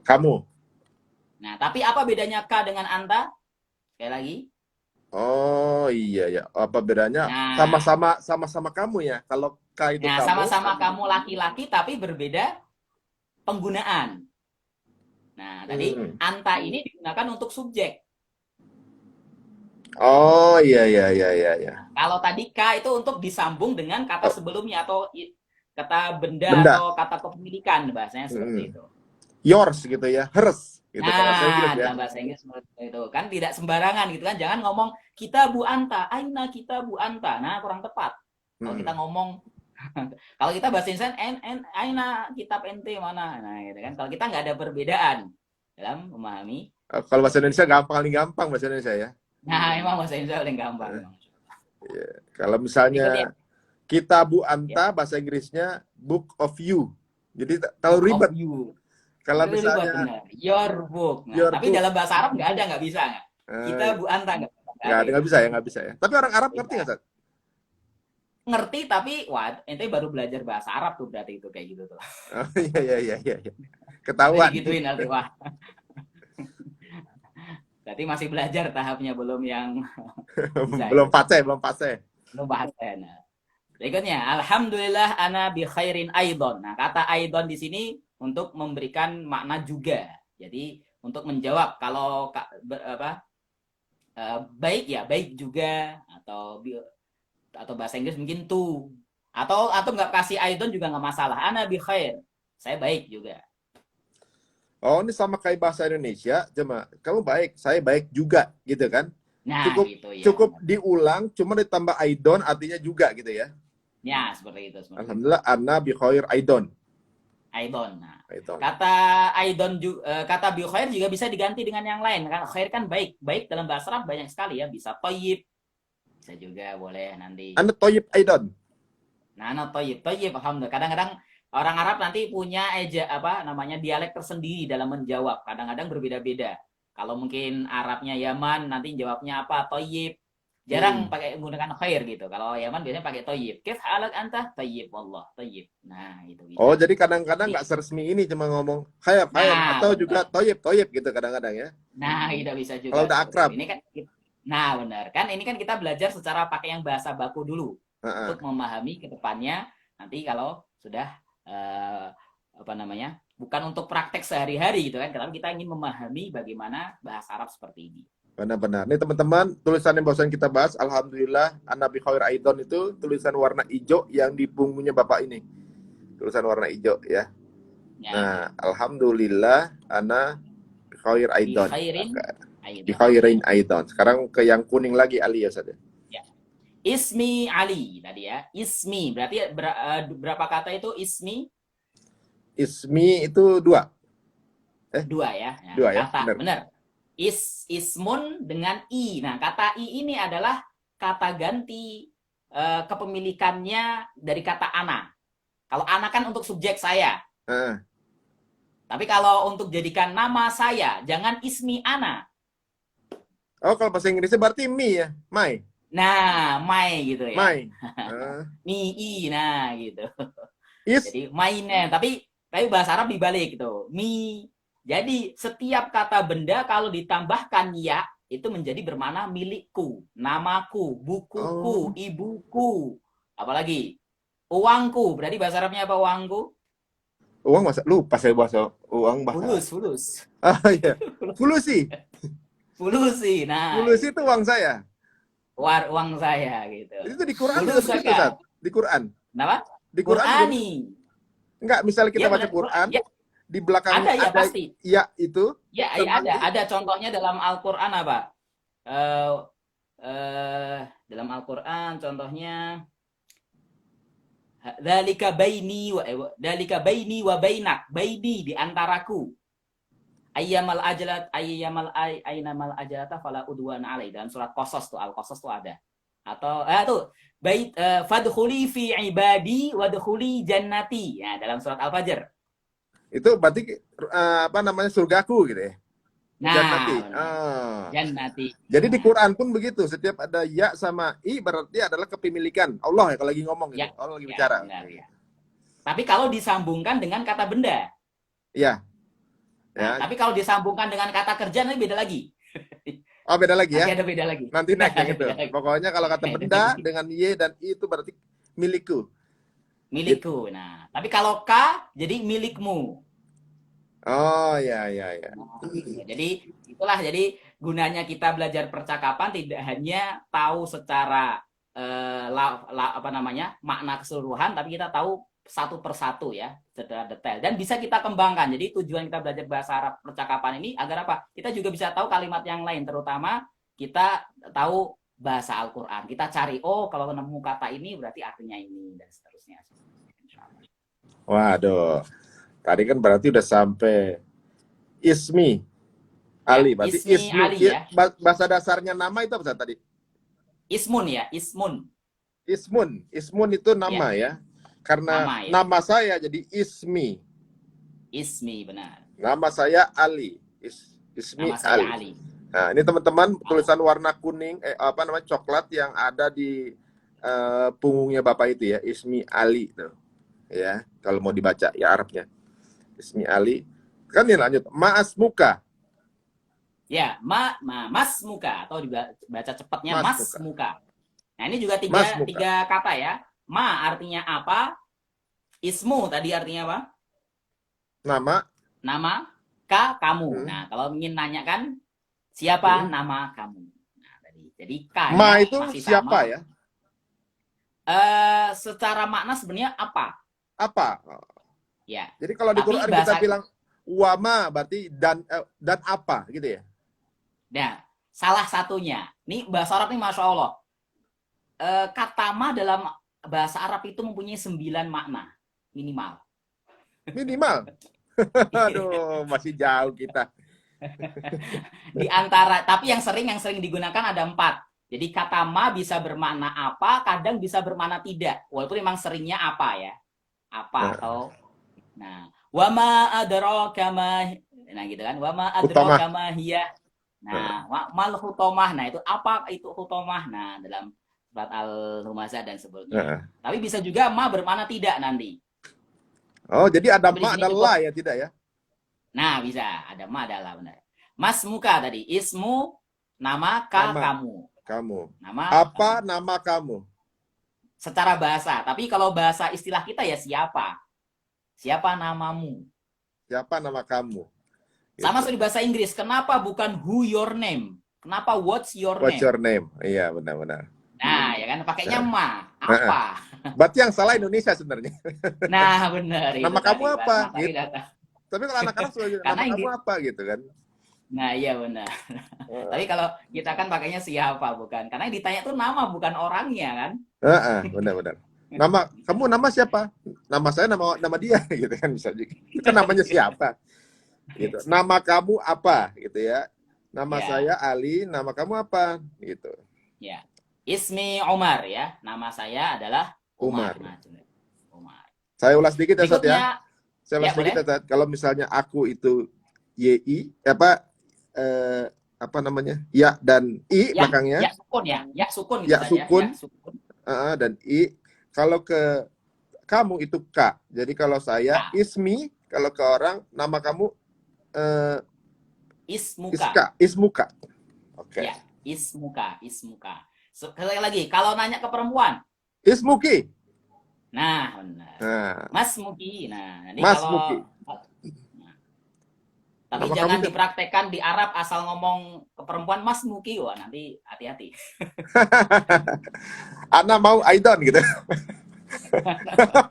Kamu. Nah, tapi apa bedanya ka dengan anta? Sekali lagi. Oh iya ya. Apa bedanya? Nah, Sama-sama kamu ya. Kalau K itu nah kamu. sama-sama kamu laki-laki tapi berbeda penggunaan. Nah, tadi Hmm. anta ini digunakan untuk subjek. Oh iya iya iya iya iya. Kalau tadi K itu untuk disambung dengan kata Oh, sebelumnya atau kata benda benda. atau kata kepemilikan, bahasanya seperti Hmm. itu. Yours gitu ya. Hers gitu kalau bahasa Inggris Nah, ya. dalam bahasa Inggris seperti itu. Kan tidak sembarangan gitu kan. Jangan ngomong kita Bu Anta, aina kita Bu Anta. Nah, kurang tepat. Kalau kita Hmm. ngomong kalau kita bahasa Indonesia aina kitab ente mana. Nah, gitu kan. Kalau kita nggak ada perbedaan dalam memahami Kalau bahasa seperti Indonesia itu. gampang, paling gampang bahasa Indonesia ya. Nah, emang bahasa Indonesia paling gampang. Iya. Kalau Berikutnya, misalnya kita Bu ya, Anta, bahasa Inggrisnya Book of You. Jadi terlalu book of ribet. you. Kalau Itu ribet misalnya benar. Your book. Nah, your tapi book, dalam bahasa Arab nggak bisa nggak? Kita eh, Bu Anta nggak ada nggak itu. bisa ya, nggak bisa ya. Tapi orang Arab ngerti nggak, Tidak. Sat? Ngerti tapi wah, ente baru belajar bahasa Arab tuh berarti itu kayak gitu tuh. Oh, iya, iya, iya, iya. Iya. Itu Ketahuan. digituin nanti wah. Berarti masih belajar tahapnya belum yang bisa Belum itu. fase, belum fase. Belum bahasa. Nah. Berikutnya, alhamdulillah ana bi khairin aidon. Nah, kata aidon di sini untuk memberikan makna juga. Jadi untuk menjawab kalau baik ya, baik juga atau bahasa Inggris mungkin tuh atau nggak kasih aidon juga nggak masalah. Ana bi khair. Saya baik juga. Oh, ini sama kayak bahasa Indonesia, cuma kamu baik, saya baik juga, gitu kan? Nah, Cukup gitu ya. cukup diulang, cuma ditambah aidon artinya juga gitu ya. Ya, seperti itu, seperti itu. Alhamdulillah, Anna bi khair aidon. Aidon. Nah, Aidon. kata aidon kata bi khair juga bisa diganti dengan yang lain. Kan khair kan baik. Baik dalam bahasa Arab banyak sekali ya. Bisa toyib. Bisa juga boleh nanti. Anna toyib aidon. Nah, toyib. Toyib, alhamdulillah. Kadang-kadang orang Arab nanti punya dialek tersendiri dalam menjawab. Kadang-kadang berbeda-beda. Kalau mungkin Arabnya Yaman nanti jawabnya apa? Toyib. Jarang pakai menggunakan khair gitu. Kalau Yaman biasanya pakai toyib. Kif halak anta? Toyib, wallah. Toyib. Nah, itu Oh, bisa. jadi kadang-kadang Jadi, nggak seresmi ini, cuma ngomong khair, khair, nah, atau juga benar. toyib, toyib gitu kadang-kadang ya. Nah, tidak bisa Kalau juga udah seperti itu. akrab. Ini kan, nah benar kan, ini kan kita belajar secara pakai yang bahasa baku dulu Heeh. untuk memahami ke depannya. Nanti kalau sudah bukan untuk praktek sehari-hari gitu kan, tapi kita ingin memahami bagaimana bahasa Arab seperti ini. Benar-benar. Nih teman-teman, tulisan yang barusan kita bahas, Alhamdulillah, Anna bi khair aidon itu tulisan warna hijau yang di punggungnya Bapak ini. Tulisan warna hijau ya. Ya, Nah, Alhamdulillah, Anna bi khair di aidon. khairin Bi aidon. khairin aidon. Sekarang ke yang kuning lagi Ali ya, Ustaz. Ya. Ismi Ali tadi ya. Ismi berarti berapa kata itu ismi? Ismi itu dua. Dua ya. Nah, Dua ya, kata benar. benar. Ismun dengan i. Nah, kata i ini adalah kata ganti kepemilikannya dari kata ana. Kalau ana kan untuk subjek saya. Heeh. Tapi kalau untuk jadikan nama saya, jangan ismi ana. Oh, kalau bahasa Inggrisnya berarti me ya, my, Nah, my gitu ya. my. Eh, Mi, nah gitu. is, Jadi mainnya, tapi bahasa Arab dibalik gitu. Mi. Jadi setiap kata benda kalau ditambahkan ya itu menjadi bermakna milikku, namaku, bukuku, oh, ibuku. Apalagi uangku. Berarti bahasa Arabnya apa uangku? uang masa lupa saya bahasa uang bahasa. Fulus, fulus. Ah iya, fulusi, Fulusi. Nah, fulusi itu itu. uang saya. Uang saya gitu. Itu di Quran juga begitu, Fulusaka. Ustaz. Di Quran. Kenapa? Di Quran juga begitu. Qur'ani. Enggak, misalnya kita Ya baca benar. Quran, Ya, di belakangnya ada ya ada pasti. ya itu Ya, tentang ada. i. Ada contohnya dalam Al-Qur'an apa? Eh dalam Al-Qur'an contohnya dzalika baini wa bainak. Baini di antaraku. Ayyamal ajalata fala udwan alai. Dalam surat Qasas tuh, Al-Qasas tuh ada. Atau tuh fadkhuli fi ibadi wadkhuli jannati. Ya, dalam surat Al-Fajr. Itu berarti apa namanya surgaku gitu ya. Jannati. Nah, benar. Ah. Jannati. Jadi di Nah, Quran pun begitu, setiap ada ya sama i berarti adalah kepemilikan Allah ya kalau lagi ngomong gitu. ya, Allah lagi ya, bicara. benar ya. Tapi kalau disambungkan dengan kata benda. Iya. Nah, Ya. tapi kalau disambungkan dengan kata kerja nanti beda lagi. Oh, beda lagi ya. Nanti ada beda lagi. Nanti next yang Ada itu. beda lagi. Pokoknya kalau kata benda dengan y dan i itu berarti milikku. Gitu. Milikku. Nah, tapi kalau K jadi milikmu. Oh, ya ya ya. Nah, jadi itulah jadi gunanya kita belajar percakapan tidak hanya tahu secara apa namanya makna keseluruhan, tapi kita tahu satu persatu ya secara detail dan bisa kita kembangkan. Jadi tujuan kita belajar bahasa Arab percakapan ini agar apa? Kita juga bisa tahu kalimat yang lain, terutama kita tahu bahasa Al-Quran. Kita cari, oh kalau nemu kata ini berarti artinya ini dan seterusnya. Waduh. Tadi kan berarti udah sampai ismi Ali. Ya, Berarti ismi ismi. Ali ya. Bahasa dasarnya nama itu apa tadi? Ismun ya, ismun. Ismun. Ismun itu nama ya. Karena Nama ya. nama saya jadi ismi. Ismi benar. Nama saya Ali. Ismi Nama saya Ali. Ali. Nah, ini teman-teman tulisan warna kuning apa namanya coklat yang ada di punggungnya Bapak itu ya, Ismi Ali tuh. Ya, kalau mau dibaca ya Arabnya. Ismi Ali. Kan ini lanjut. Ma'as muka. Ya, mas muka atau dibaca cepatnya Mas mas muka. muka. Nah, ini juga Mas muka. tiga kata ya. Ma artinya apa? Ismu tadi artinya apa? Nama. Nama. Ka kamu. Nah, kalau ingin nanyakan siapa nama kamu. Nah, tadi. Jadi ka Ma ya, itu masih siapa sama. ya? Secara makna sebenarnya apa? Apa? Ya. Jadi kalau di Tapi Quran bahasa kita bilang wama berarti dan apa gitu ya? Nah, salah satunya. Nih bahasa Arab nih Masya Allah. Kata ma dalam bahasa Arab itu mempunyai 9 makna minimal. Minimal. Aduh, masih jauh kita. Di antara, tapi yang sering digunakan ada 4. Jadi kata ma bisa bermakna apa, kadang bisa bermakna tidak. Walaupun memang seringnya apa ya. Apa atau nah, wama adraka ma, nah gitu kan. Wama adraka ma hiya. Nah, mal hutomah. Nah, itu apa itu hutomah? Nah, dalam surat Al-Humazah dan sebagainya. Tapi bisa juga ma bermakna tidak nanti. Oh, jadi ada Tapi ma ada la ya tidak ya? Nah, bisa. Ada ma adalah benar. Mas muka tadi. Ismu, nama, kamu. Kamu. Nama apa kamu. Nama kamu? Secara bahasa. Tapi kalau bahasa istilah kita ya siapa? Siapa namamu? Siapa nama kamu? Sama seperti bahasa Inggris. Kenapa bukan who your name? Kenapa what's your name? What's your name? Iya, benar-benar. Nah, ya kan pakainya ma. Apa? Berarti yang salah Indonesia sebenarnya. Nah, benar. Nama kamu tadi, apa? Gitu. Tapi kalau anak-anak suka nama kamu apa gitu kan? Nah, iya benar. Tapi kalau kita kan pakainya siapa bukan? Karena yang ditanya tuh nama bukan orangnya kan? Benar-benar. Kamu nama siapa? Nama saya nama dia gitu kan bisa juga. Itu kan namanya siapa? Gitu. Nama kamu apa gitu ya? Nama saya Ali, nama kamu apa? Gitu. Ya. Ismi Umar ya. Nama saya adalah Umar. Umar. Saya ulas dikit ya, Ustaz ya. Saya ulas ya, dikit ya, Kalau misalnya aku itu YI apa apa namanya? Ya dan i Ya, belakangnya. ya sukun ya. Ya sukun gitu Ya saja. Ya sukun sukun. dan i. Kalau ke kamu itu K. Jadi kalau saya Ka. ismi, kalau ke orang nama kamu eh, Ismuka. Iska, Ismuka. Oke. Ya, ismuka, ismuka. Sekali lagi, kalau nanya ke perempuan, Ismuki. nah benar. Nah, Mas Muki. Nah, ini Mas kalau Muki. nah, tapi Nama kamu jangan dipraktekkan di Arab asal ngomong ke perempuan Mas Muki, wah nanti hati-hati. Ana mau Aidon gitu.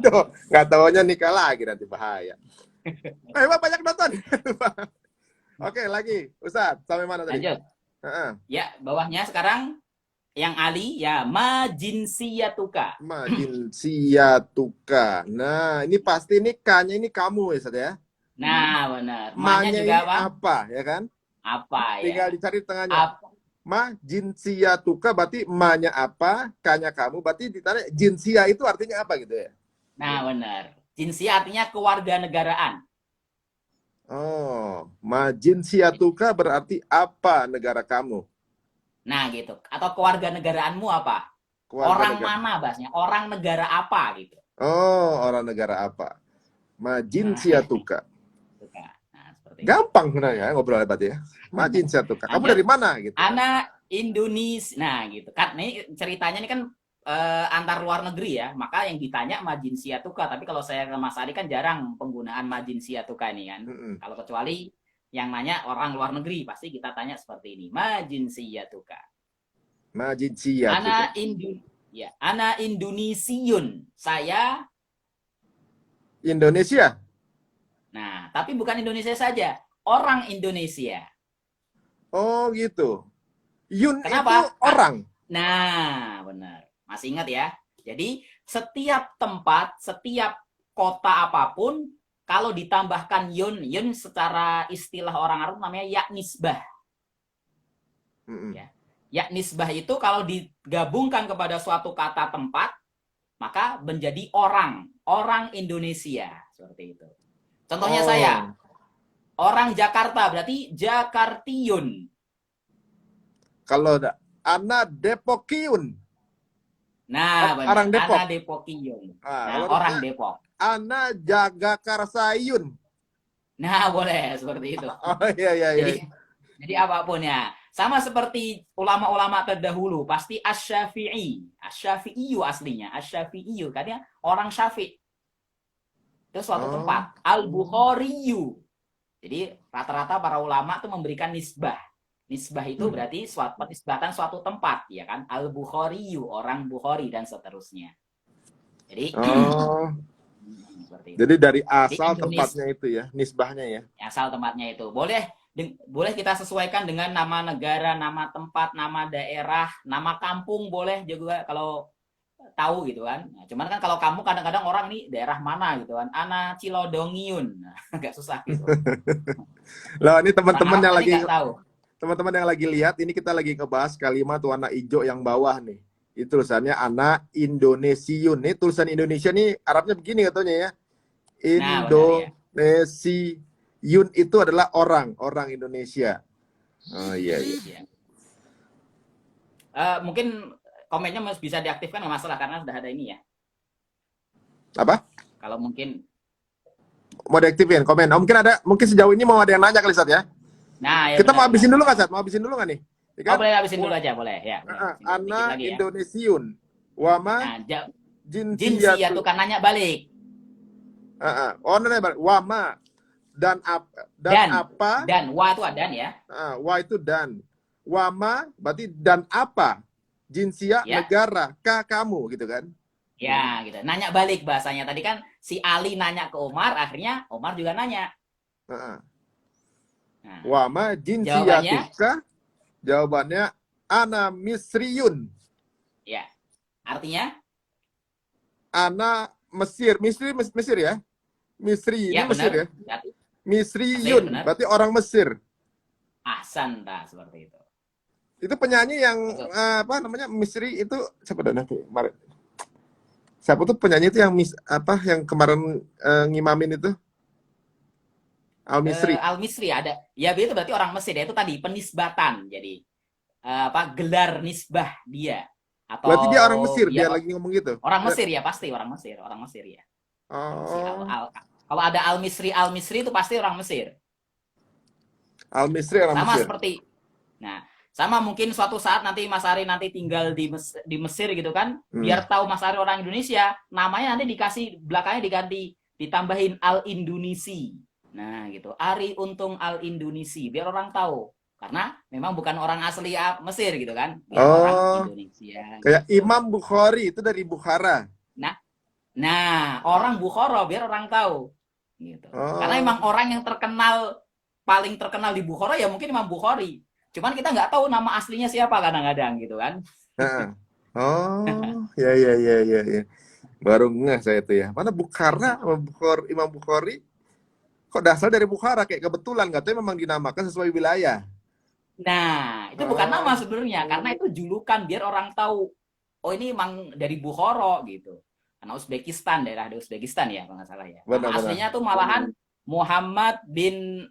Tuh, nggak taunya nikah lagi nanti bahaya. Wah, banyak nonton. Oke, lagi. Ustadz, sampai mana tadi? Lanjut. Ya, bawahnya sekarang yang Ali ya majinsiyatuka. Majin Siatuka. Nah, ini pasti ini K-nya ini kamu ya, Ustadz ya. Nah, benar. Ma-nya Ma-nya juga ini apa? apa, ya kan? Apa ya? Tinggal dicari tengahnya. Apa? Ma jinsia tuka berarti ma-nya apa, K-nya kamu, berarti ditanya jinsia itu artinya apa gitu ya? Nah, benar. Jinsia artinya kewarganegaraan. Oh, ma jinsia tuka berarti apa negara kamu? Nah, gitu. Atau kewarganegaraanmu apa? Keluarga Orang negara. mana bahasnya? Orang negara apa gitu. Oh, orang negara apa? Ma Nah, jinsia tuka. nah seperti itu. Gampang sebenarnya ngobrol hebat ya. Ma jinsia tuka. Kamu Lanjut. dari mana gitu? Anak Indonesia. Nah, gitu. Kan ini ceritanya ini kan antar luar negeri ya. Maka yang ditanya majinsia tuka. Tapi kalau saya ke Mas Ari kan jarang penggunaan majinsia tuka ini kan. Kalau kecuali yang nanya orang luar negeri pasti kita tanya seperti ini. Majinsia tuka. Ma jinsia tuka. Ana Indonesiun. Saya. Indonesia. Nah, tapi bukan Indonesia saja. Orang Indonesia. Oh gitu. Yun Kenapa? itu orang. Nah, benar. Masih ingat ya? Jadi, setiap tempat, setiap kota apapun, kalau ditambahkan yun, yun secara istilah orang Arab namanya yaknisbah. Ya. Yaknisbah itu kalau digabungkan kepada suatu kata tempat, maka menjadi orang. Orang Indonesia. Seperti itu. Contohnya saya, orang Jakarta berarti Jakartiun. Kalau Ana Depokiun. Nah, benar. Orang Depok. Ana Depokiun. Nah, Nah, orang Depok. Ana Jagakarsayun. Nah, boleh seperti itu. Oh iya iya iya. Jadi apapun ya. Sama seperti ulama-ulama terdahulu, pasti Asy-Syafi'i. Asy-Syafi'iyu aslinya, Asy-Syafi'iyu katanya orang Syafi'. Itu suatu tempat. Al-Bukhariyu. Jadi rata-rata para ulama itu memberikan nisbah. Nisbah itu berarti penisbatan suatu tempat, ya kan? Al-Bukhariyu, orang Bukhari dan seterusnya. Jadi seperti itu. Jadi dari asal tempatnya itu ya, nisbahnya ya. Asal tempatnya itu. Boleh kita sesuaikan dengan nama negara, nama tempat, nama daerah, nama kampung boleh juga kalau tahu gitu kan. Nah, cuman kan kalau kamu kadang-kadang orang ini daerah mana gitu kan. Ana Cilodongiun. Nah, agak susah gitu. Loh, ini teman-teman yang lagi tahu. Teman-teman yang lagi lihat, ini kita lagi ngebahas kalimat warna hijau yang bawah nih. Itu tulisannya Ana Indonesiun. Nih tulisan Indonesia nih Arabnya begini katanya ya. Indonesiun itu adalah orang Indonesia. Oh iya iya. Mungkin komennya bisa diaktifkan nggak masalah karena sudah ada ini ya. Apa? Kalau mungkin mau diaktifin komen. Mungkin sejauh ini mau ada yang nanya kali Sat ya. Nah, ya kita benar, mau habisin dulu kan Sat? Mau habisin dulu kan nih? Ya kan? Boleh habisin dulu aja, boleh ya. Ana Indonesiun. Wama jinsiyah tuh kan nanya balik. Nanya balik. Wama dan apa? Dan wa itu dan ya. Wa itu dan. Wama berarti dan apa? Jinsia ya. Negara kamu gitu kan? Ya, gitu. Nanya balik bahasanya. Tadi kan si Ali nanya ke Omar, akhirnya Omar juga nanya. Wama jinsiyatuka. Jawabannya ana Misriyun. Ya. Artinya? Ana Mesir ya? Misri ya, ini Mesir benar. ya? Misriyun, berarti orang Mesir. Ahsan, seperti itu. Itu penyanyi yang apa namanya Misri itu siapa dah nanti? Siapa tuh penyanyi itu yang yang kemarin ngimamin itu? Al-Misri. Al-Misri ada. Ya itu berarti orang Mesir ya. Itu tadi penisbatan. Jadi apa gelar nisbah dia Berarti dia orang atau Mesir, ya dia lagi ngomong gitu. orang Mesir ya pasti orang Mesir ya. Si Oh, kalau ada Al Misri itu pasti orang Mesir. Al-Misri orang Sama Mesir. seperti, nah sama mungkin suatu saat nanti Mas Ari nanti tinggal di Mesir gitu kan, Hmm. biar tahu Mas Ari orang Indonesia, namanya nanti dikasih belakangnya diganti ditambahin Al Indonesi. Nah gitu, Ari Untung Al Indonesi, biar orang tahu. Karena memang bukan orang asli Mesir gitu kan, biar orang Oh, Indonesia kayak gitu. Imam Bukhari itu dari Bukhara. Nah, nah orang Bukhara biar orang tahu gitu. Karena Oh, emang orang yang terkenal paling terkenal di Bukhara ya mungkin Imam Bukhari. Cuman kita nggak tahu nama aslinya siapa kadang-kadang gitu kan. heeh. Oh, ya ya ya ya ya. Baru ngeh saya itu ya. Mana Bukhara sama Imam Bukhari? Kok dasar dari Bukhara kayak kebetulan katanya memang dinamakan sesuai wilayah. Nah, itu bukan nama Oh, sebenarnya karena itu julukan biar orang tahu. Oh, ini emang dari Bukhara gitu. Karena Uzbekistan, daerah di Uzbekistan ya, kalau nggak salah ya. Nama benar-benar. aslinya tuh malahan Muhammad bin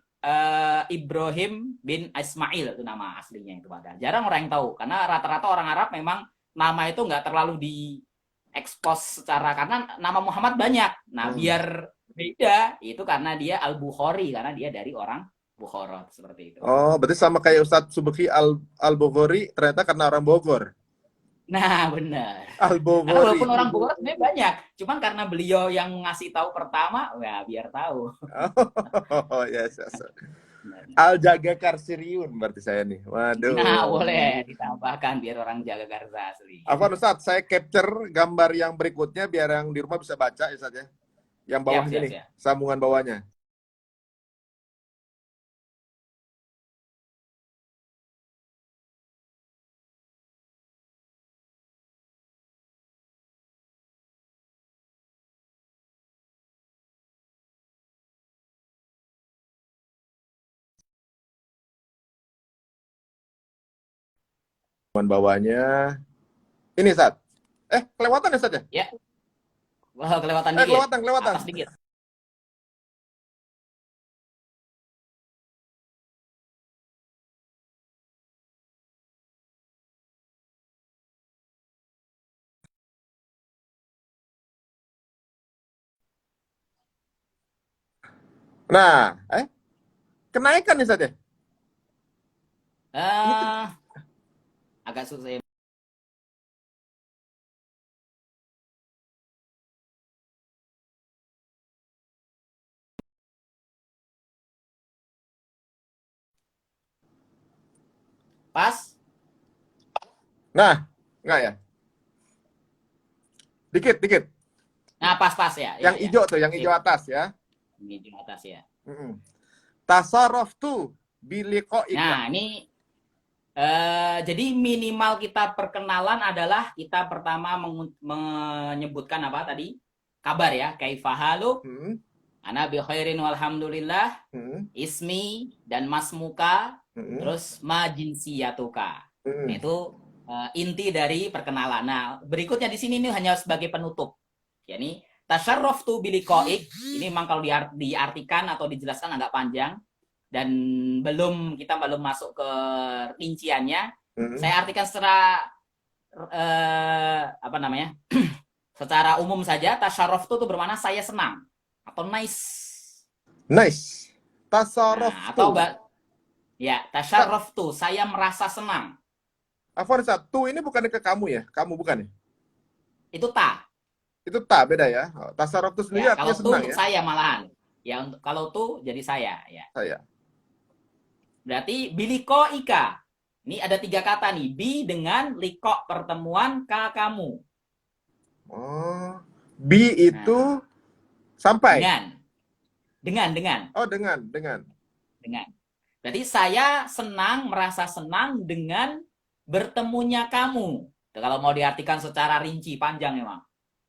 Ibrahim bin Ismail itu nama aslinya itu ada. Jarang orang yang tahu karena rata-rata orang Arab memang nama itu nggak terlalu diekspos secara karena nama Muhammad banyak. Nah, Hmm. biar beda itu karena dia Al Bukhari karena dia dari orang Bukhara seperti itu. Oh, berarti sama kayak Ustadz Subeki Al-Bogori ternyata karena orang Bogor. Nah, benar. Karena Al-Bogori. walaupun orang Bogor sebenarnya banyak, cuman karena beliau yang ngasih tahu pertama, ya biar tahu. Oh, yes, yes. Benar. Al-Jaga Karsiriun berarti saya nih. Nah, Waduh. boleh ditambahkan biar orang jaga Garza asli. Afwan Ustadz, saya capture gambar yang berikutnya biar yang di rumah bisa baca ya Ustadz ya. Yang Siap, bawahnya siap, nih, siap. sambungan bawahnya. Sambungan bawahnya. Ini Ustadz. Kelewatan ya Ustadz ya? Ya, wah, kelewatan dikit. Kelewatan, kelewatan. Atas dikit. Nah, kenaikan nih Ustadz ya? Ini Eh, agak susah. Pas? Nah, enggak ya? Dikit, dikit. Nah, pas-pas ya. Ya, Yang ya. hijau tuh, yang Sip. hijau atas ya. Ini di atas ya. Tasarruf tuh biliqaika. Nah, ini jadi minimal kita perkenalan adalah kita pertama menyebutkan apa tadi? Kabar ya, kaifahalu, Hmm, ana bi khairin walhamdulillah, hmm, ismi dan masmuka, hmm, terus ma jinsiyatuka. Nah, hmm. itu inti dari perkenalan. Nah, berikutnya di sini ini hanya sebagai penutup. Yani tasyarraftu biliqaik, ini memang kalau diartikan atau dijelaskan agak panjang dan kita belum masuk ke rinciannya. Hmm. Saya artikan secara apa namanya? Secara umum saja tasyarraf itu bermakna saya senang atau nice. Nice. Tasarruf Nah, atau tuh. ya Ustadz, tasyarraf tuh saya merasa senang. Afwan Ustadz, tuh ini bukan ke kamu ya? Kamu bukan ya? Itu ta. Itu tak beda ya. Tasarruf tuh sendiri Ya, artinya kalau tuh senang untuk ya. saya malahan. Ya, kalau tuh jadi saya ya. Saya. Berarti biliko ika. Ini ada 3 kata nih. Bi dengan liko pertemuan ka kamu. Oh, bi itu Nah, sampai. dengan. Oh, dengan. Dengan. Berarti saya senang, merasa senang dengan bertemunya kamu. Kalau mau diartikan secara rinci, panjang memang.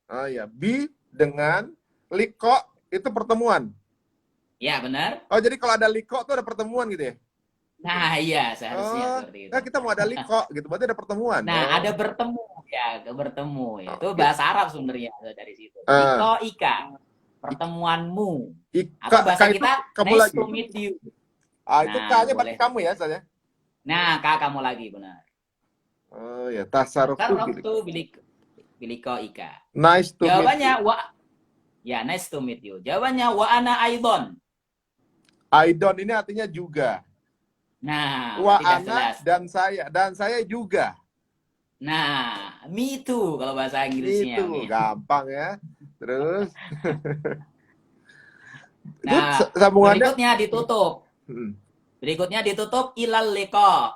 Oh ya, bi dengan liko itu pertemuan. Ya, benar. Oh, jadi kalau ada liko tuh ada pertemuan gitu ya? Nah, iya, seharusnya Oh, seperti itu. nah kita mau ada liko gitu, berarti ada pertemuan. Nah, ada Oh, bertemu ya, bertemu. Itu oke. bahasa Arab sebenarnya dari situ. Ah, Liko ika, pertemuanmu. Ika, Atau bahasa itu kita, kamu nice lagi. to meet you. Itu Nah, K-nya boleh. berarti kamu ya, Ustaz ya? Nah, Kak kamu lagi, benar. Oh ya, tasarruf Tasarraftu biliko ika. Nice to meet Jawabannya, you. ya, nice to meet you. Jawabannya, wa ana aidon. Aidon ini artinya juga. Nah, Wa tidak ana jelas. dan saya juga. Nah, me too kalau bahasa Inggrisnya. Itu gampang ya. Terus Nah, itu sambungannya berikutnya ditutup. Berikutnya ditutup ilal liko.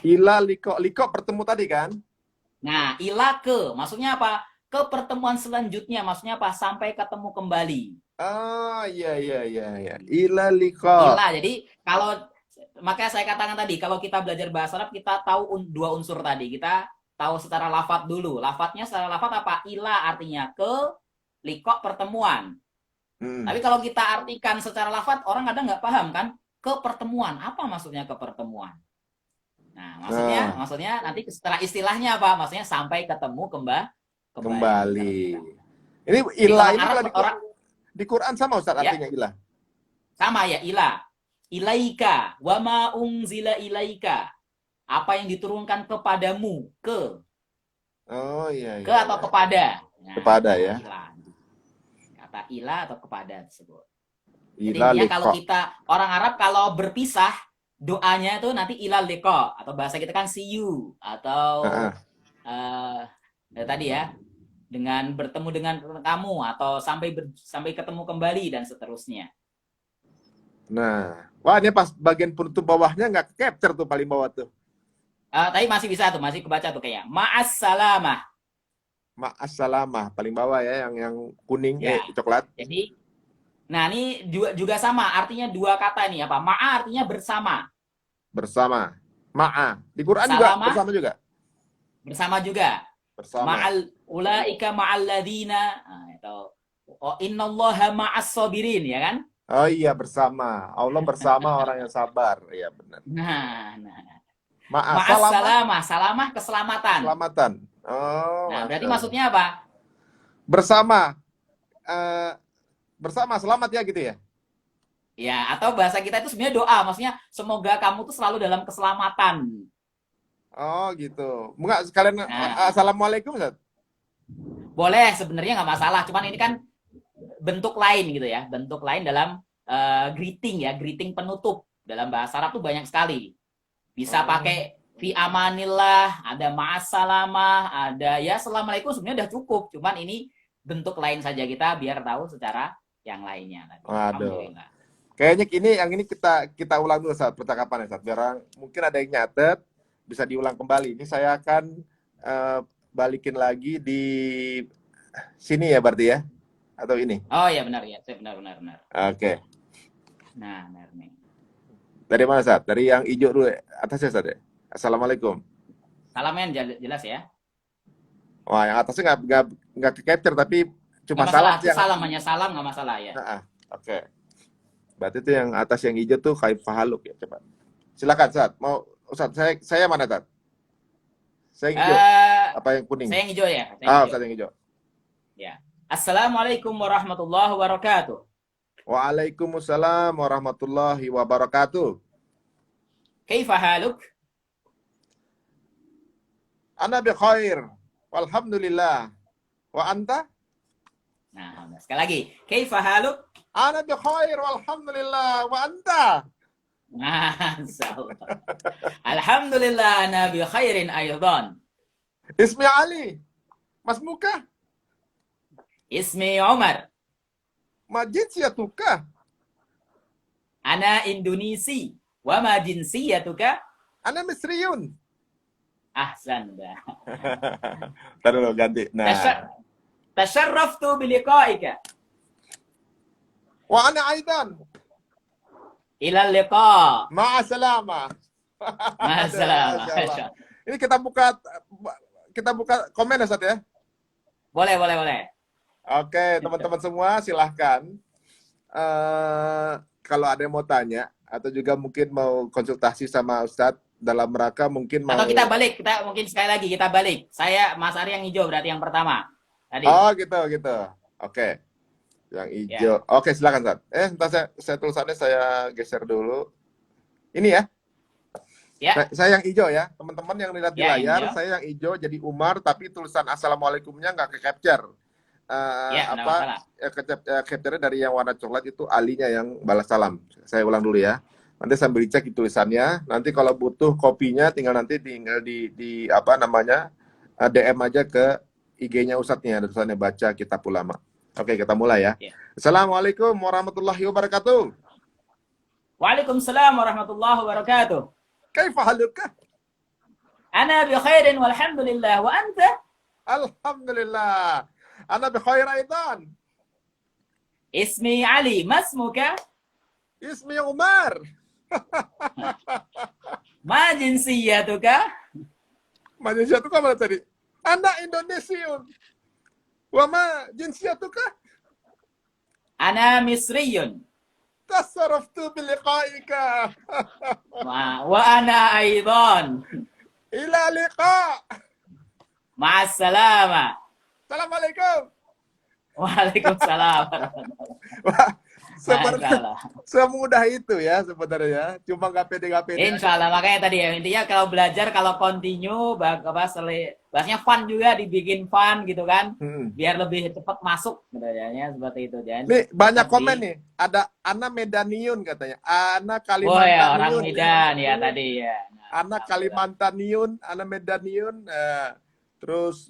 ila liko bertemu tadi kan? Nah, ila ke, maksudnya apa? Ke pertemuan selanjutnya, maksudnya apa? Sampai ketemu kembali. Oh iya. Ila liko. Ila, jadi kalau makanya saya katakan tadi, kalau kita belajar bahasa Arab, kita tahu dua unsur tadi. Kita tahu secara lafat dulu. Lafadznya secara lafat apa? Ila artinya ke, liko pertemuan. Tapi kalau kita artikan secara lafat, orang kadang nggak paham kan? Ke pertemuan, apa maksudnya ke pertemuan? Nah, maksudnya nanti setelah istilahnya apa? Maksudnya sampai ketemu kembali. Ini Jadi ilah kalau ini Arab kalau di Quran sama Ustaz ya, artinya ilah. sama ya, ila. Ilaika, wa ma unzila ilaika. Apa yang diturunkan kepadamu, ke. Oh iya. Ke atau kepada. Nah, kepada ya. Ilah. Kata ila atau kepada tersebut. Jadi Ila intinya liko. kalau kita orang Arab kalau berpisah doanya itu nanti ilal liko atau bahasa kita kan see you atau tadi ya dengan bertemu dengan kamu atau sampai ketemu kembali dan seterusnya. Nah, wah ini pas bagian penutup bawahnya nggak capture tuh paling bawah tuh. Tapi masih bisa tuh, masih kebaca tuh kayaknya. Ma'assalamah. Ma'assalamah paling bawah ya yang kuning Ya. coklat. Jadi nah ini juga sama artinya dua kata nih apa? Ma'a artinya bersama. Bersama. Ma'a. Di Quran Salama, juga bersama juga. Bersama juga. Bersama. Ma'al ulaika ma'al ladzina atau innallaha ma'as sabirin ya kan? Oh iya bersama. Allah bersama orang yang sabar. Iya benar. Nah. Ma'assalamah. Salamah keselamatan. Keselamatan. Oh. Nah, berarti maksudnya apa? Bersama. Bersama selamat ya gitu ya. Ya, atau bahasa kita itu sebenarnya doa, maksudnya semoga kamu tuh selalu dalam keselamatan. Oh gitu. Enggak sekalian assalamualaikum Ustaz? Boleh, sebenarnya nggak masalah, cuman ini kan bentuk lain gitu ya, bentuk lain dalam greeting ya, greeting penutup. Dalam bahasa Arab tuh banyak sekali. Bisa pakai fi amanillah, ada ma'assalamah, ada ya assalamualaikum sebenarnya udah cukup, cuman ini bentuk lain saja kita biar tahu secara yang lainnya. Waduh. Kayaknya yang ini kita ulang dulu saat percakapan ya, saat biar mungkin ada yang nyatet bisa diulang kembali. Ini saya akan balikin lagi di sini ya berarti ya, atau ini? Oh ya benar ya, benar. Oke. Nah, benar nih. Dari mana Saat? Dari yang hijau dulu atasnya Saat ya. Assalamualaikum. Salamnya jelas ya. Wah yang atasnya nggak ke capture tapi cuma salam. salam. Hanya salam nggak masalah ya. Oke. Berarti itu yang atas yang hijau tuh kaifa haluk ya coba. Silakan Saat. Mau Ustaz saya mana Saat? Saya yang hijau. Apa yang kuning? Saya yang hijau ya. Ustaz yang hijau. Ya. Assalamualaikum warahmatullahi wabarakatuh. Waalaikumsalam warahmatullahi wabarakatuh. Kaifa haluk? Ana bi khair. Walhamdulillah. Wa anta? Nah, sekali lagi. Kaifa haluk? Ana bi khair walhamdulillah. Wa anta? Masyaallah. Alhamdulillah ana bi khairin aydan. Ismi Ali. Mas Muka? Ismi Umar. Ma jinsiyatuka? Ana Indonesi. Wa ma jinsiyatuka? Ana Misriyun. Ahsan dah. Tadi lo ganti. Nah. Tasharraftu biliqa'ika. Wa ana aidan. Ila liqa. Ma'assalamah. Ma'assalamah. Ini kita buka komen ya Ustaz ya. Boleh. Oke, teman-teman semua silahkan. Kalau ada yang mau tanya atau juga mungkin mau konsultasi sama Ustadz dalam rangka mungkin mau. Atau kita mungkin sekali lagi kita balik. Saya Mas Ari yang hijau berarti yang pertama. Tadi. Oh gitu. Oke. Yang Ya, hijau. Oke, silakan, Ustaz. Entar saya tulisannya saya geser dulu. Ini ya. ya, Saya yang hijau ya. Teman-teman yang lihat di ya yang layar, hijau. saya yang hijau jadi Umar, tapi tulisan Assalamualaikumnya nggak ke-capture. Ya, nggak Apa masalah. capture-nya dari yang warna coklat itu alinya yang balas salam. Saya ulang dulu ya. Nanti sambil dicek di tulisannya. Nanti kalau butuh kopinya tinggal di apa namanya? DM aja ke IG-nya Ustadznya. Ada tulisannya baca kitab ulama. Oke, kita mulai ya. Ya. Assalamualaikum warahmatullahi wabarakatuh. Waalaikumsalam warahmatullahi wabarakatuh. Kaifa haluka? Ana bi khairin walhamdulillah. Wa anta? Alhamdulillah. Ana bi khair aidan. Ismi Ali. Masmuka? Ismi Umar. Ma jinsiyatuka? Malaysia itu mana tadi? Anda Indonesiun. Wa ma jinsiyatuka? Ana Misriyun. Tasarraftu biliqaika. Wa ana aidan. Ila liqa. Ma'assalama. Assalamualaikum. Waalaikumsalam. Wah, sebenarnya Masalah. semudah itu ya sebenarnya. Cuma nggak pede Insya Allah, makanya tadi ya intinya kalau belajar kalau continue bahasanya fun juga dibikin fun gitu kan, biar lebih cepat masuk gitu ya, seperti itu dan nih banyak komen nih, ada Ana Medaniun katanya, Ana oh ya orang Kalimantan Medan ya tadi ya. Ana Kalimantan Ana Medaniun, terus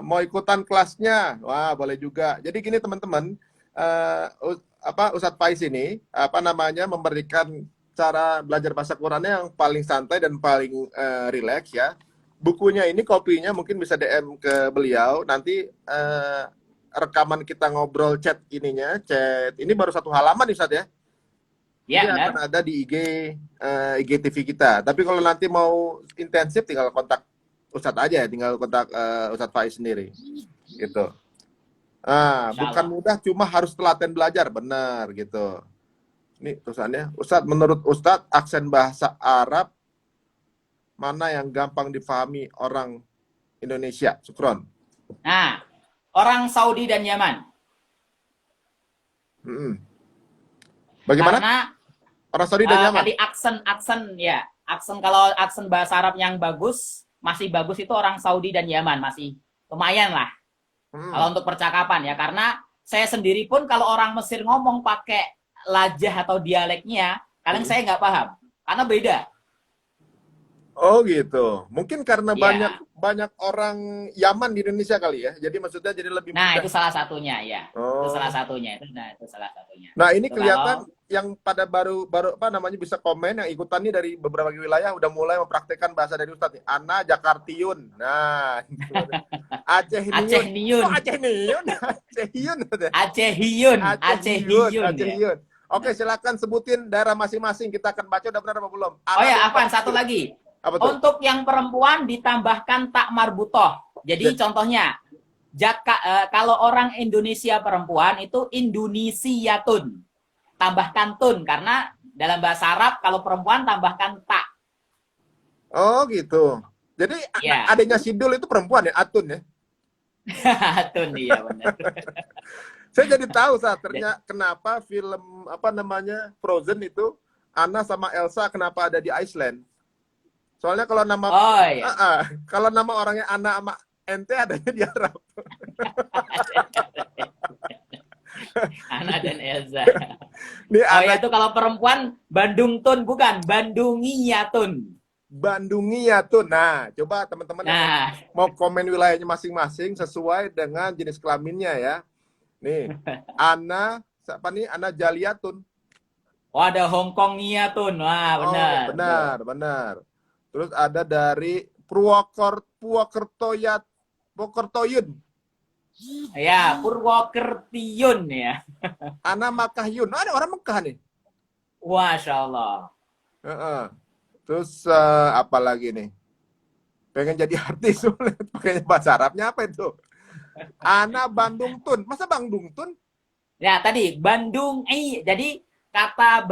mau ikutan kelasnya, wah boleh juga. Jadi gini teman-teman, Ustadz Faiz ini apa namanya memberikan cara belajar bahasa Qurannya yang paling santai dan paling rileks ya. Bukunya ini, kopinya mungkin bisa DM ke beliau. Nanti rekaman kita ngobrol chat ini baru 1 halaman nih Ustadz ya. Ya, Ini akan ada di IGTV kita. Tapi kalau nanti mau intensif tinggal kontak Ustadz aja ya, tinggal kontak Ustadz Faiz sendiri. Gitu. Bukan mudah, cuma harus telaten belajar, benar gitu. Ini tulisannya, Ustadz, menurut Ustadz aksen bahasa Arab mana yang gampang difahami orang Indonesia? Syukron. Nah, orang Saudi dan Yaman. Bagaimana? Karena orang Saudi dan Yaman. tadi aksen kalau aksen bahasa Arab yang bagus, masih bagus itu orang Saudi dan Yaman, masih lumayan lah. Kalau untuk percakapan ya, karena saya sendiri pun kalau orang Mesir ngomong pakai lajah atau dialeknya, kadang saya nggak paham, karena beda. Oh gitu. Mungkin karena banyak orang Yaman di Indonesia kali ya. Jadi maksudnya jadi lebih mudah. Itu salah satunya ya. Itu salah satunya. Itu salah satunya. Nah, ini kelihatan yang pada baru apa namanya bisa komen yang ikutan nih dari beberapa wilayah udah mulai mempraktekkan bahasa dari Ustadz nih. Ana Jakartiun. Nah, Acehniun. Acehniun. Oke, silakan sebutin daerah masing-masing. Kita akan baca udah benar apa belum? Oh ya, apaan? Satu lagi. Untuk yang perempuan ditambahkan tak marbutoh. Jadi contohnya, kalau orang Indonesia perempuan itu Indonesiatun. Tambahkan tun, karena dalam bahasa Arab kalau perempuan tambahkan tak. Oh gitu. Jadi adanya Sidul itu perempuan ya, Atun ya? Atun, iya benar. Saya jadi tahu ternyata kenapa film apa namanya Frozen itu Anna sama Elsa kenapa ada di Iceland. Soalnya kalau nama kalau nama orangnya Anna sama ente adanya di Arab. Anna dan Elsa. Itu kalau perempuan Bandung Tun, bukan Bandungiyatun. Bandungiyatun. Nah, coba teman-teman mau komen wilayahnya masing-masing sesuai dengan jenis kelaminnya ya. Nih, Ana, siapa nih? Ana Jaliatun. Oh, ada Hongkongiyatun. Wah, benar. Oh, benar. Terus ada dari Purwokertoyun. Ya, Purwokertiun ya. Ana Makahyun. Ada orang Mekah nih. Masya Allah. Terus apa lagi nih? Pengen jadi artis, pakainya bahasa Arabnya apa itu? Ana Bandung Tun. Masa Bandung Tun? Ya, tadi Bandung jadi kata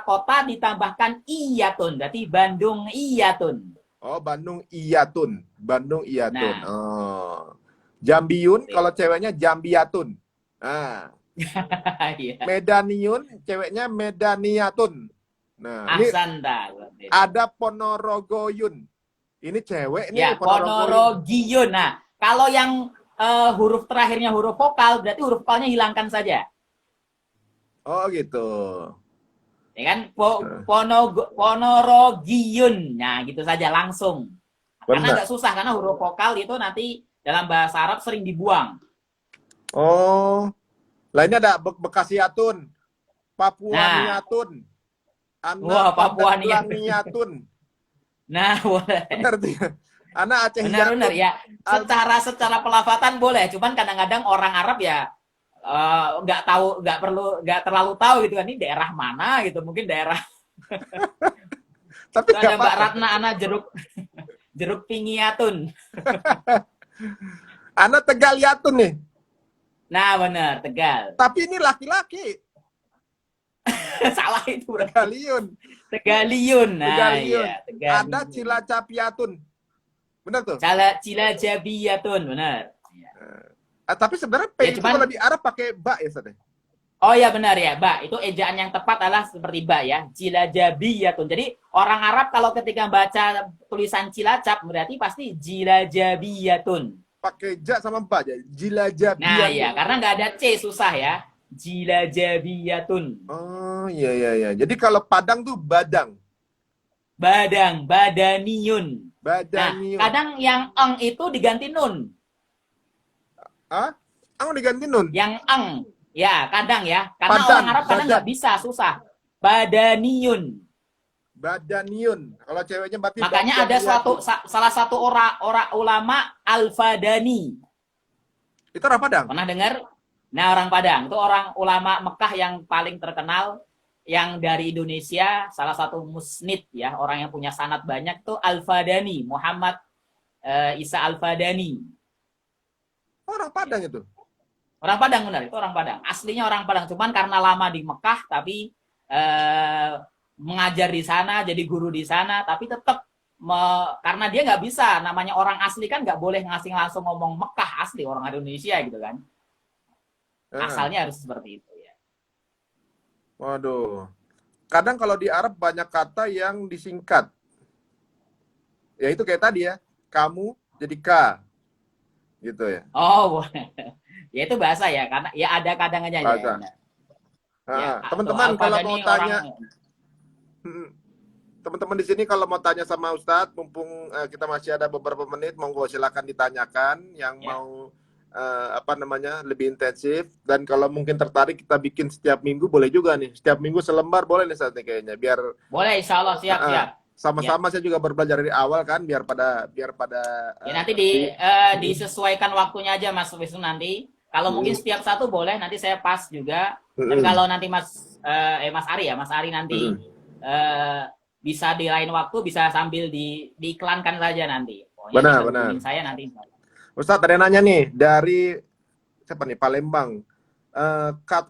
kota ditambahkan iyatun. Berarti Bandung iyatun. Oh, Bandung iyatun. Bandung iyatun. Oh. Jambiun kalau ceweknya Jambiatun. Nah. Iya. Medaniun, ceweknya Medaniatun. Nah, ini Ahsanta. Berarti itu. ada Ponorogoyun. Ini cewek nih, Ya, Ponorogoyun. Ponorogiun. Nah, kalau yang huruf terakhirnya huruf vokal, berarti huruf vokalnya hilangkan saja. Oh gitu. Ya kan? Nah, Ponorogiun. Nah, gitu saja langsung. Karena benar. agak susah karena huruf vokal itu nanti dalam bahasa Arab sering dibuang. Oh, lainnya ada Bekasiatun, Nah, Papuaniatun, Anak wah Papua nih. Pandeglangiatun. Nah, boleh. Benar tuh ya. Anak Benar-benar Acehiyatun. ya. Al Secara pelafatan boleh, cuman kadang-kadang orang Arab ya nggak tahu, nggak terlalu tahu gitu kan ini daerah mana gitu, mungkin daerah tapi itu nggak ada Mbak apa-apa. Ratna anak jeruk jeruk pingiatun. Anak Tegaliatun nih. Nah benar Tegal. Tapi ini laki-laki. Salah itu berarti Tegaliun. Tegaliun. Nah Tegaliun. ya Ada Tegaliun. Cilacapiatun. Benar tuh? Cilajabiyatun benar. Tapi sebenarnya P Ya itu kalau cuman di Arab pakai ba ya, Ustaz? oh ya benar ya, Mbak. Itu ejaan yang tepat adalah seperti Mbak ya. Cilajabiyatun. Jadi orang Arab kalau ketika baca tulisan Cilacap berarti pasti Jilajabiyatun. Pakai ja sama ba aja. Nah ya, Jilajabiatun. karena nggak ada C susah ya. Jilajabiyatun. Oh, iya iya iya. Jadi kalau Padang tuh Badang. Badang, Badaniyun. Nah, Badaniun. kadang yang eng itu diganti nun. Ah? Ang diganti nun. Yang eng. Ya, kadang ya. Karena orang Padan, Arab kadang badan. nggak bisa, susah. Badaniyun. Badaniun. Kalau ceweknya berarti Makanya ada Badaniatun. salah satu orang ulama Al-Fadani. Itu orang Padang. Pernah dengar? Nah, orang Padang itu orang ulama Mekah yang paling terkenal yang dari Indonesia, salah satu musnid ya, orang yang punya sanad banyak tuh Al-Fadani, Muhammad Isa Al-Fadani. Oh, orang Padang itu. Orang Padang benar, itu orang Padang. Aslinya orang Padang, cuman karena lama di Mekah tapi eh, mengajar di sana, jadi guru di sana, tapi tetap karena dia nggak bisa, namanya orang asli kan nggak boleh ngasih langsung ngomong Mekah asli orang Indonesia gitu kan. Ah, Asalnya harus seperti itu ya. waduh. Kadang kalau di Arab banyak kata yang disingkat. Ya itu kayak tadi ya. Kamu jadi K. Gitu ya. Oh, boleh. Ya itu bahasa ya, karena ya ada kadang aja ya. Bahasa. Benar. Ya, tuh Teman-teman kalau mau Al-Fadani orang tanya, teman-teman di sini kalau mau tanya sama Ustadz, mumpung kita masih ada beberapa menit, monggo silakan ditanyakan yang ya. mau apa namanya lebih intensif, dan kalau mungkin tertarik kita bikin setiap minggu boleh juga nih, setiap minggu selembar boleh nih saat ini kayaknya, biar Boleh insya Allah siap-siap. Ya. sama-sama saya juga belajar dari awal kan, biar pada Ya nanti ngerti. disesuaikan waktunya aja Mas Wisnu nanti. Kalau mungkin Hmm, setiap satu boleh, nanti saya pas juga. Dan hmm, kalau nanti Mas Ari ya, Mas Ari nanti hmm. bisa di lain waktu bisa sambil diiklankan saja nanti. Pokoknya Benar bisa benar. hubungin saya nanti. Ustadz ada yang nanya nih dari siapa nih, Palembang.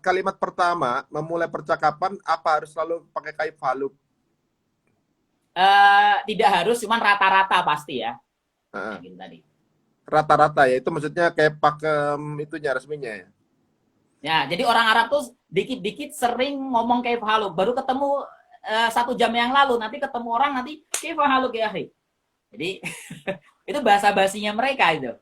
Kalimat pertama memulai percakapan apa harus selalu pakai kaif haluk? Tidak harus, cuman rata-rata pasti ya. Heeh. Kayak gitu tadi. Rata-rata ya, itu maksudnya kayak pakem itunya resminya ya. Ya, jadi orang Arab tuh dikit-dikit sering ngomong kayak haluk. Baru ketemu 1 jam yang lalu, nanti ketemu orang nanti kayak haluk ya. Jadi itu bahasa basinya mereka itu.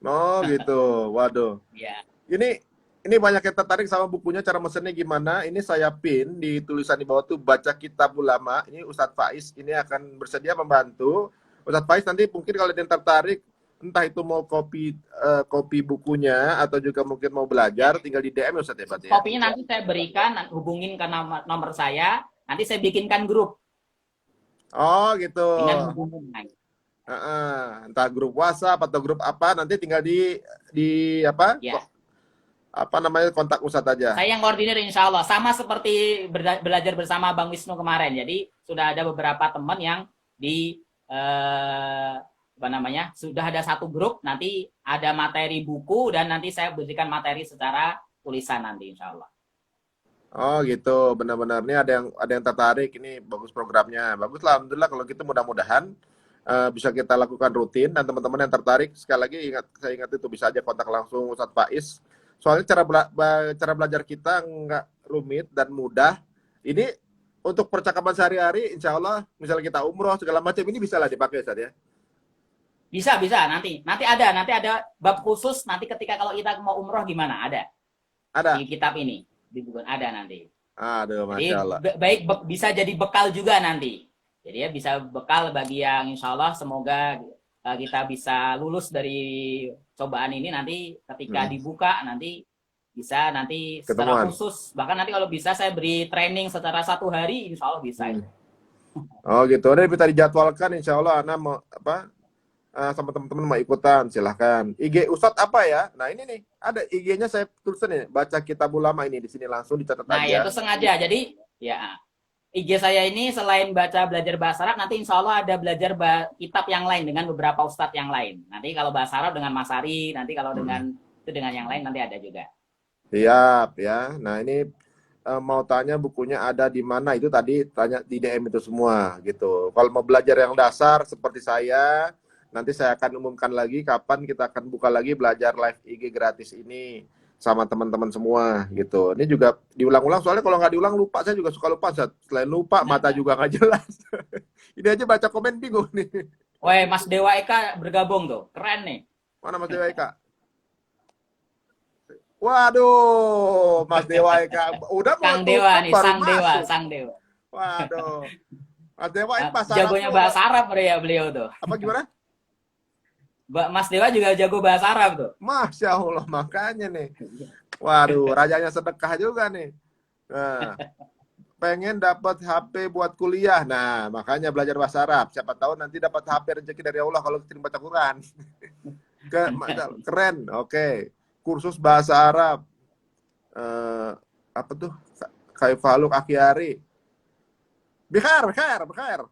Oh gitu, waduh. Ya. Ini banyak yang tertarik sama bukunya, cara mesennya gimana. Ini saya pin di tulisan di bawah tuh, baca kitab ulama. Ini Ustadz Faiz ini akan bersedia membantu. Ustadz Faiz nanti mungkin kalau ada yang tertarik, entah itu mau kopi bukunya atau juga mungkin mau belajar, tinggal di DM ya Ustadz ya, berarti ya. Kopinya nanti saya berikan, hubungin ke nomor saya. Nanti saya bikinkan grup Oh gitu. dengan hubungan. Entah grup WhatsApp atau grup apa, nanti tinggal di apa? Ya, Apa namanya, kontak Ustadz aja. saya yang koordinir insya Allah. Sama seperti belajar bersama Bang Wisnu kemarin. Jadi sudah ada beberapa teman yang di apa namanya, sudah ada satu grup. Nanti ada materi buku dan nanti saya berikan materi secara tulisan nanti insya Allah. Oh gitu, benar-benar ini ada yang tertarik, ini bagus programnya, bagus lah, alhamdulillah kalau gitu, mudah-mudahan bisa kita lakukan rutin, dan teman-teman yang tertarik sekali lagi saya ingat itu bisa aja kontak langsung Ustadz Faiz. Soalnya cara belajar kita nggak rumit dan mudah. Ini untuk percakapan sehari-hari, insya Allah, misalnya kita umroh segala macam ini bisa lah dipakai, Ustaz ya. Bisa nanti ada bab khusus nanti ketika kalau kita mau umroh gimana ada Ada. di kitab ini di buku ada nanti. Aduh, masya Jadi Allah. bisa jadi bekal juga nanti. Jadi ya bisa bekal bagi yang insya Allah semoga kita bisa lulus dari cobaan ini nanti ketika dibuka nanti bisa nanti secara Ketemuan. khusus bahkan nanti kalau bisa saya beri training secara 1 hari insya Allah bisa. Oh gitu. Udah kita dijadwalkan, insya Allah Ana mau apa sama teman-teman mau ikutan, silahkan. IG Ustadz apa ya? Nah ini nih, ada IG-nya saya tulisan nih, baca Kitabul Ulama ini di sini langsung dicatat Nah aja. ya itu sengaja jadi ya IG saya ini selain baca belajar bahasa Arab nanti insya Allah ada belajar kitab yang lain dengan beberapa ustadz yang lain. Nanti kalau bahasa Arab dengan Mas Ari, nanti kalau dengan itu dengan yang lain nanti ada juga. Siap ya. Nah ini mau tanya bukunya ada di mana, itu tadi tanya di DM itu semua gitu. Kalau mau belajar yang dasar seperti saya, nanti saya akan umumkan lagi kapan kita akan buka lagi belajar live IG gratis ini sama teman-teman semua gitu. Ini juga diulang-ulang soalnya kalau nggak diulang lupa, saya juga suka lupa. Selain lupa, mata juga nggak jelas. Ini aja baca komen bingung nih. Woi, Mas Dewa Eka bergabung tuh, keren nih. Mana Mas Dewa Eka? Waduh, Mas Dewa Eka udah mau Sang Dewa nih, baru Sang Dewa, masuk. Sang Dewa. Waduh, Mas Dewa ini bahasa Jagonya Arab bahasa Arab beliau tuh. apa gimana? Mas Dewa juga jago bahasa Arab tuh. Masya Allah, makanya nih. Waduh, rajanya sedekah juga nih. Nah, pengen dapat HP buat kuliah. Nah, makanya belajar bahasa Arab. Siapa tahu nanti dapat HP rezeki dari Allah kalau sering baca Quran. Keren. Oke. Kursus bahasa Arab. Apa tuh? Kaifaluk Akhyari. Bekhair. Bakhair.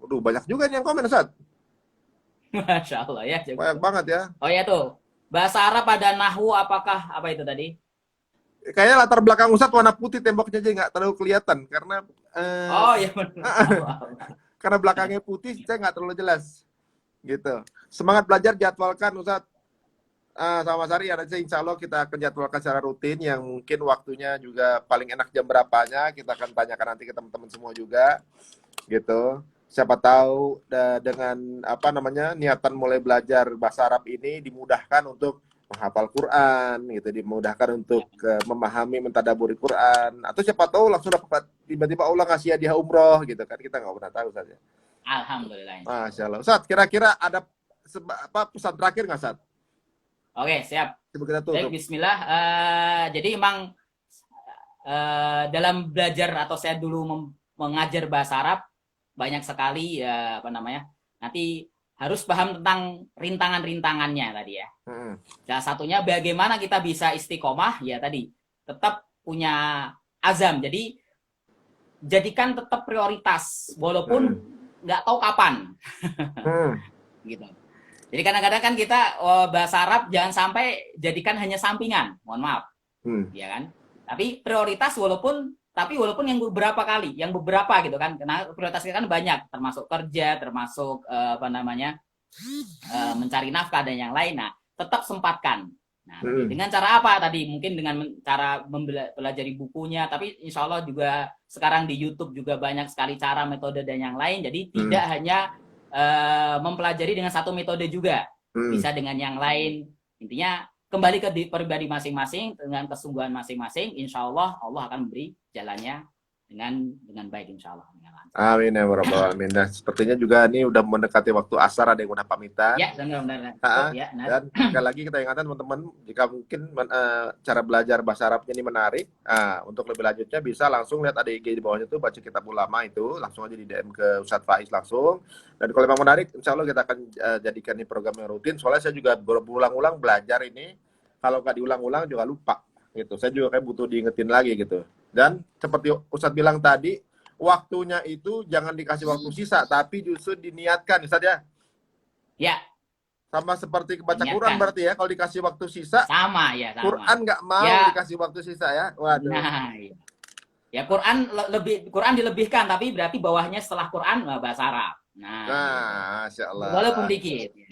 Aduh, banyak juga nih yang komen, Ustaz. Masya Allah ya. Jago. Banyak banget ya. Oh ya tuh, bahasa Arab ada nahwu apakah apa itu tadi? Kayaknya latar belakang Ustadz warna putih, temboknya aja nggak terlalu kelihatan karena Oh ya benar. karena belakangnya putih, saya nggak terlalu jelas gitu. Semangat belajar, jadwalkan Ustadz sama Mas Ari ya, nanti insya Allah kita akan jadwalkan secara rutin yang mungkin waktunya juga paling enak jam berapanya kita akan tanyakan nanti ke teman-teman semua juga gitu. Siapa tahu dengan apa namanya niatan mulai belajar bahasa Arab ini dimudahkan untuk menghafal Quran gitu, dimudahkan untuk memahami mentadaburi Quran, atau siapa tahu langsung dapat tiba-tiba Allah ngasih hadiah umroh gitu kan, kita nggak pernah tahu saja. Alhamdulillah. Masya Allah. Ustaz, kira-kira ada pesan terakhir nggak, Ustaz? Oke, siap. Coba kita tutup. Baik, bismillah. Jadi emang dalam belajar atau saya dulu mengajar bahasa Arab banyak sekali apa namanya nanti harus paham tentang rintangan-rintangannya tadi ya. Salah satunya bagaimana kita bisa istiqomah ya tadi tetap punya azam. Jadi jadikan tetap prioritas walaupun nggak tahu kapan. Gitu. Jadi kadang-kadang kan kita bahasa Arab jangan sampai jadikan hanya sampingan, mohon maaf, ya kan. Tapi prioritas walaupun yang beberapa gitu kan, karena prioritas kita kan banyak, termasuk kerja, termasuk apa namanya mencari nafkah dan yang lain. Nah, tetap sempatkan. Nah, dengan cara apa tadi? Mungkin dengan cara mempelajari bukunya, tapi insya Allah juga sekarang di YouTube juga banyak sekali cara, metode dan yang lain. Jadi tidak hanya mempelajari dengan satu metode juga, bisa dengan yang lain. Intinya kembali ke pribadi masing-masing dengan kesungguhan masing-masing. Insya Allah Allah akan memberi jalannya dengan baik, insya Allah. Amin ya rabbal alamin. Nah, sepertinya juga ini udah mendekati waktu asar, ada yang udah pamitan. Ya, benar-benar. Ya, dan sekali lagi kita ingatkan teman-teman, jika mungkin cara belajar bahasa Arabnya ini menarik, untuk lebih lanjutnya bisa langsung lihat ada IG di bawahnya tuh, baca Kitab Ulama itu, langsung aja di DM ke Ustadz Faiz langsung. Dan kalau memang menarik, insya Allah kita akan jadikan ini program yang rutin. Soalnya saya juga berulang-ulang belajar ini, kalau nggak diulang-ulang juga lupa gitu. Saya juga kayak butuh diingetin lagi gitu. Dan seperti Ustadz bilang tadi, waktunya itu jangan dikasih waktu sisa, tapi justru diniatkan, Ustadz ya. Ya. Sama seperti baca Quran berarti ya, kalau dikasih waktu sisa. Sama. Quran nggak mau dikasih waktu sisa ya. Waduh. Nah, ya Quran dilebihkan, tapi berarti bawahnya setelah Quran bahasa Arab. Nah, Masya Allah. walaupun dikit. Ya.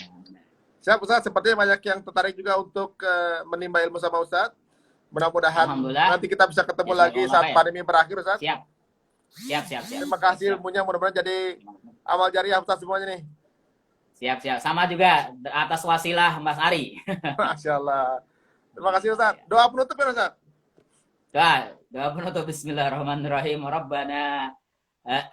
Siap Ustaz, sepertinya banyak yang tertarik juga untuk menimba ilmu sama Ustaz. Mudah-mudahan Alhamdulillah. nanti kita bisa ketemu Ya, lagi semoga saat ya. pandemi berakhir Ustaz. Siap. Siap. Terima kasih Siap. ilmunya, mudah-mudahan jadi amal jariah Ustaz semuanya nih. Siap. Sama juga atas wasilah Mas Ari. Masya Allah. Terima kasih Ustaz. Doa penutup ya Ustaz. Doa penutup bismillahirrahmanirrahim. Rabbana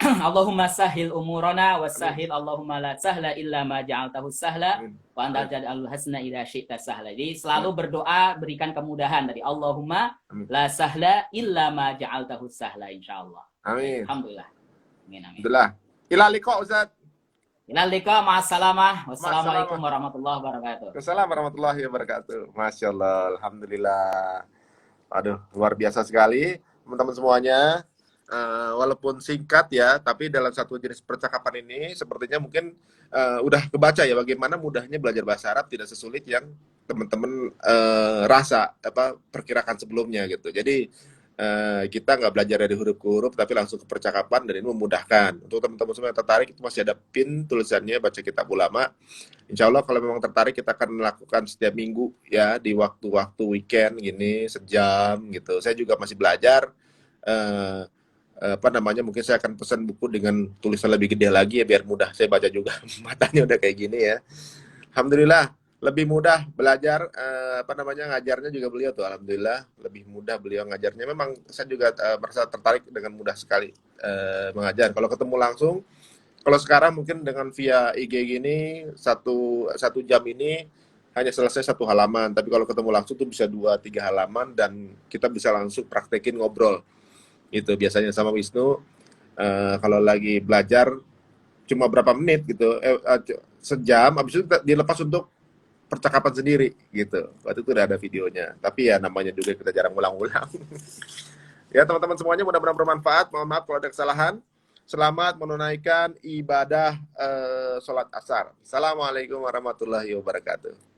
Allahumma sahil umurana wasahil Allahumma la sahla illa ma ja'altahu sahla wa anta ja'alul hasna idza syi'ta sahla. Jadi selalu berdoa berikan kemudahan dari Allahumma la sahla illa ma ja'altahu sahla insyaallah. Amin. Alhamdulillah. Amin. Alhamdulillah. Ila liqa Ustaz. Ila liqa ma'assalamah. Wassalamualaikum warahmatullahi wabarakatuh. Wassalamualaikum warahmatullahi wabarakatuh. Masya Allah. Alhamdulillah. Aduh, luar biasa sekali teman-teman semuanya. Walaupun singkat ya, tapi dalam satu jenis percakapan ini sepertinya mungkin udah kebaca ya bagaimana mudahnya belajar bahasa Arab, tidak sesulit yang teman-teman perkirakan sebelumnya gitu. Jadi kita nggak belajar dari huruf ke huruf, tapi langsung ke percakapan, dan ini memudahkan. Untuk teman-teman semua yang tertarik, itu masih ada pin tulisannya baca kitab ulama. Insya Allah kalau memang tertarik kita akan melakukan setiap minggu ya, di waktu-waktu weekend gini sejam gitu. Saya juga masih belajar. Mungkin saya akan pesan buku dengan tulisan lebih gede lagi ya biar mudah saya baca juga. Matanya udah kayak gini ya. Alhamdulillah lebih mudah belajar, ngajarnya juga beliau tuh, alhamdulillah lebih mudah beliau ngajarnya. Memang saya juga merasa tertarik dengan mudah sekali mengajar. Kalau ketemu langsung, kalau sekarang mungkin dengan via IG gini satu jam ini hanya selesai 1 halaman, tapi kalau ketemu langsung tuh bisa 2-3 halaman dan kita bisa langsung praktekin ngobrol. Itu biasanya sama Wisnu kalau lagi belajar cuma berapa menit gitu, sejam, habis itu dilepas untuk percakapan sendiri gitu. Waktu itu udah ada videonya, tapi ya namanya juga kita jarang ulang-ulang. Ya teman-teman semuanya, mudah-mudahan bermanfaat. Mohon maaf kalau ada kesalahan. Selamat menunaikan ibadah sholat asar. Assalamualaikum warahmatullahi wabarakatuh.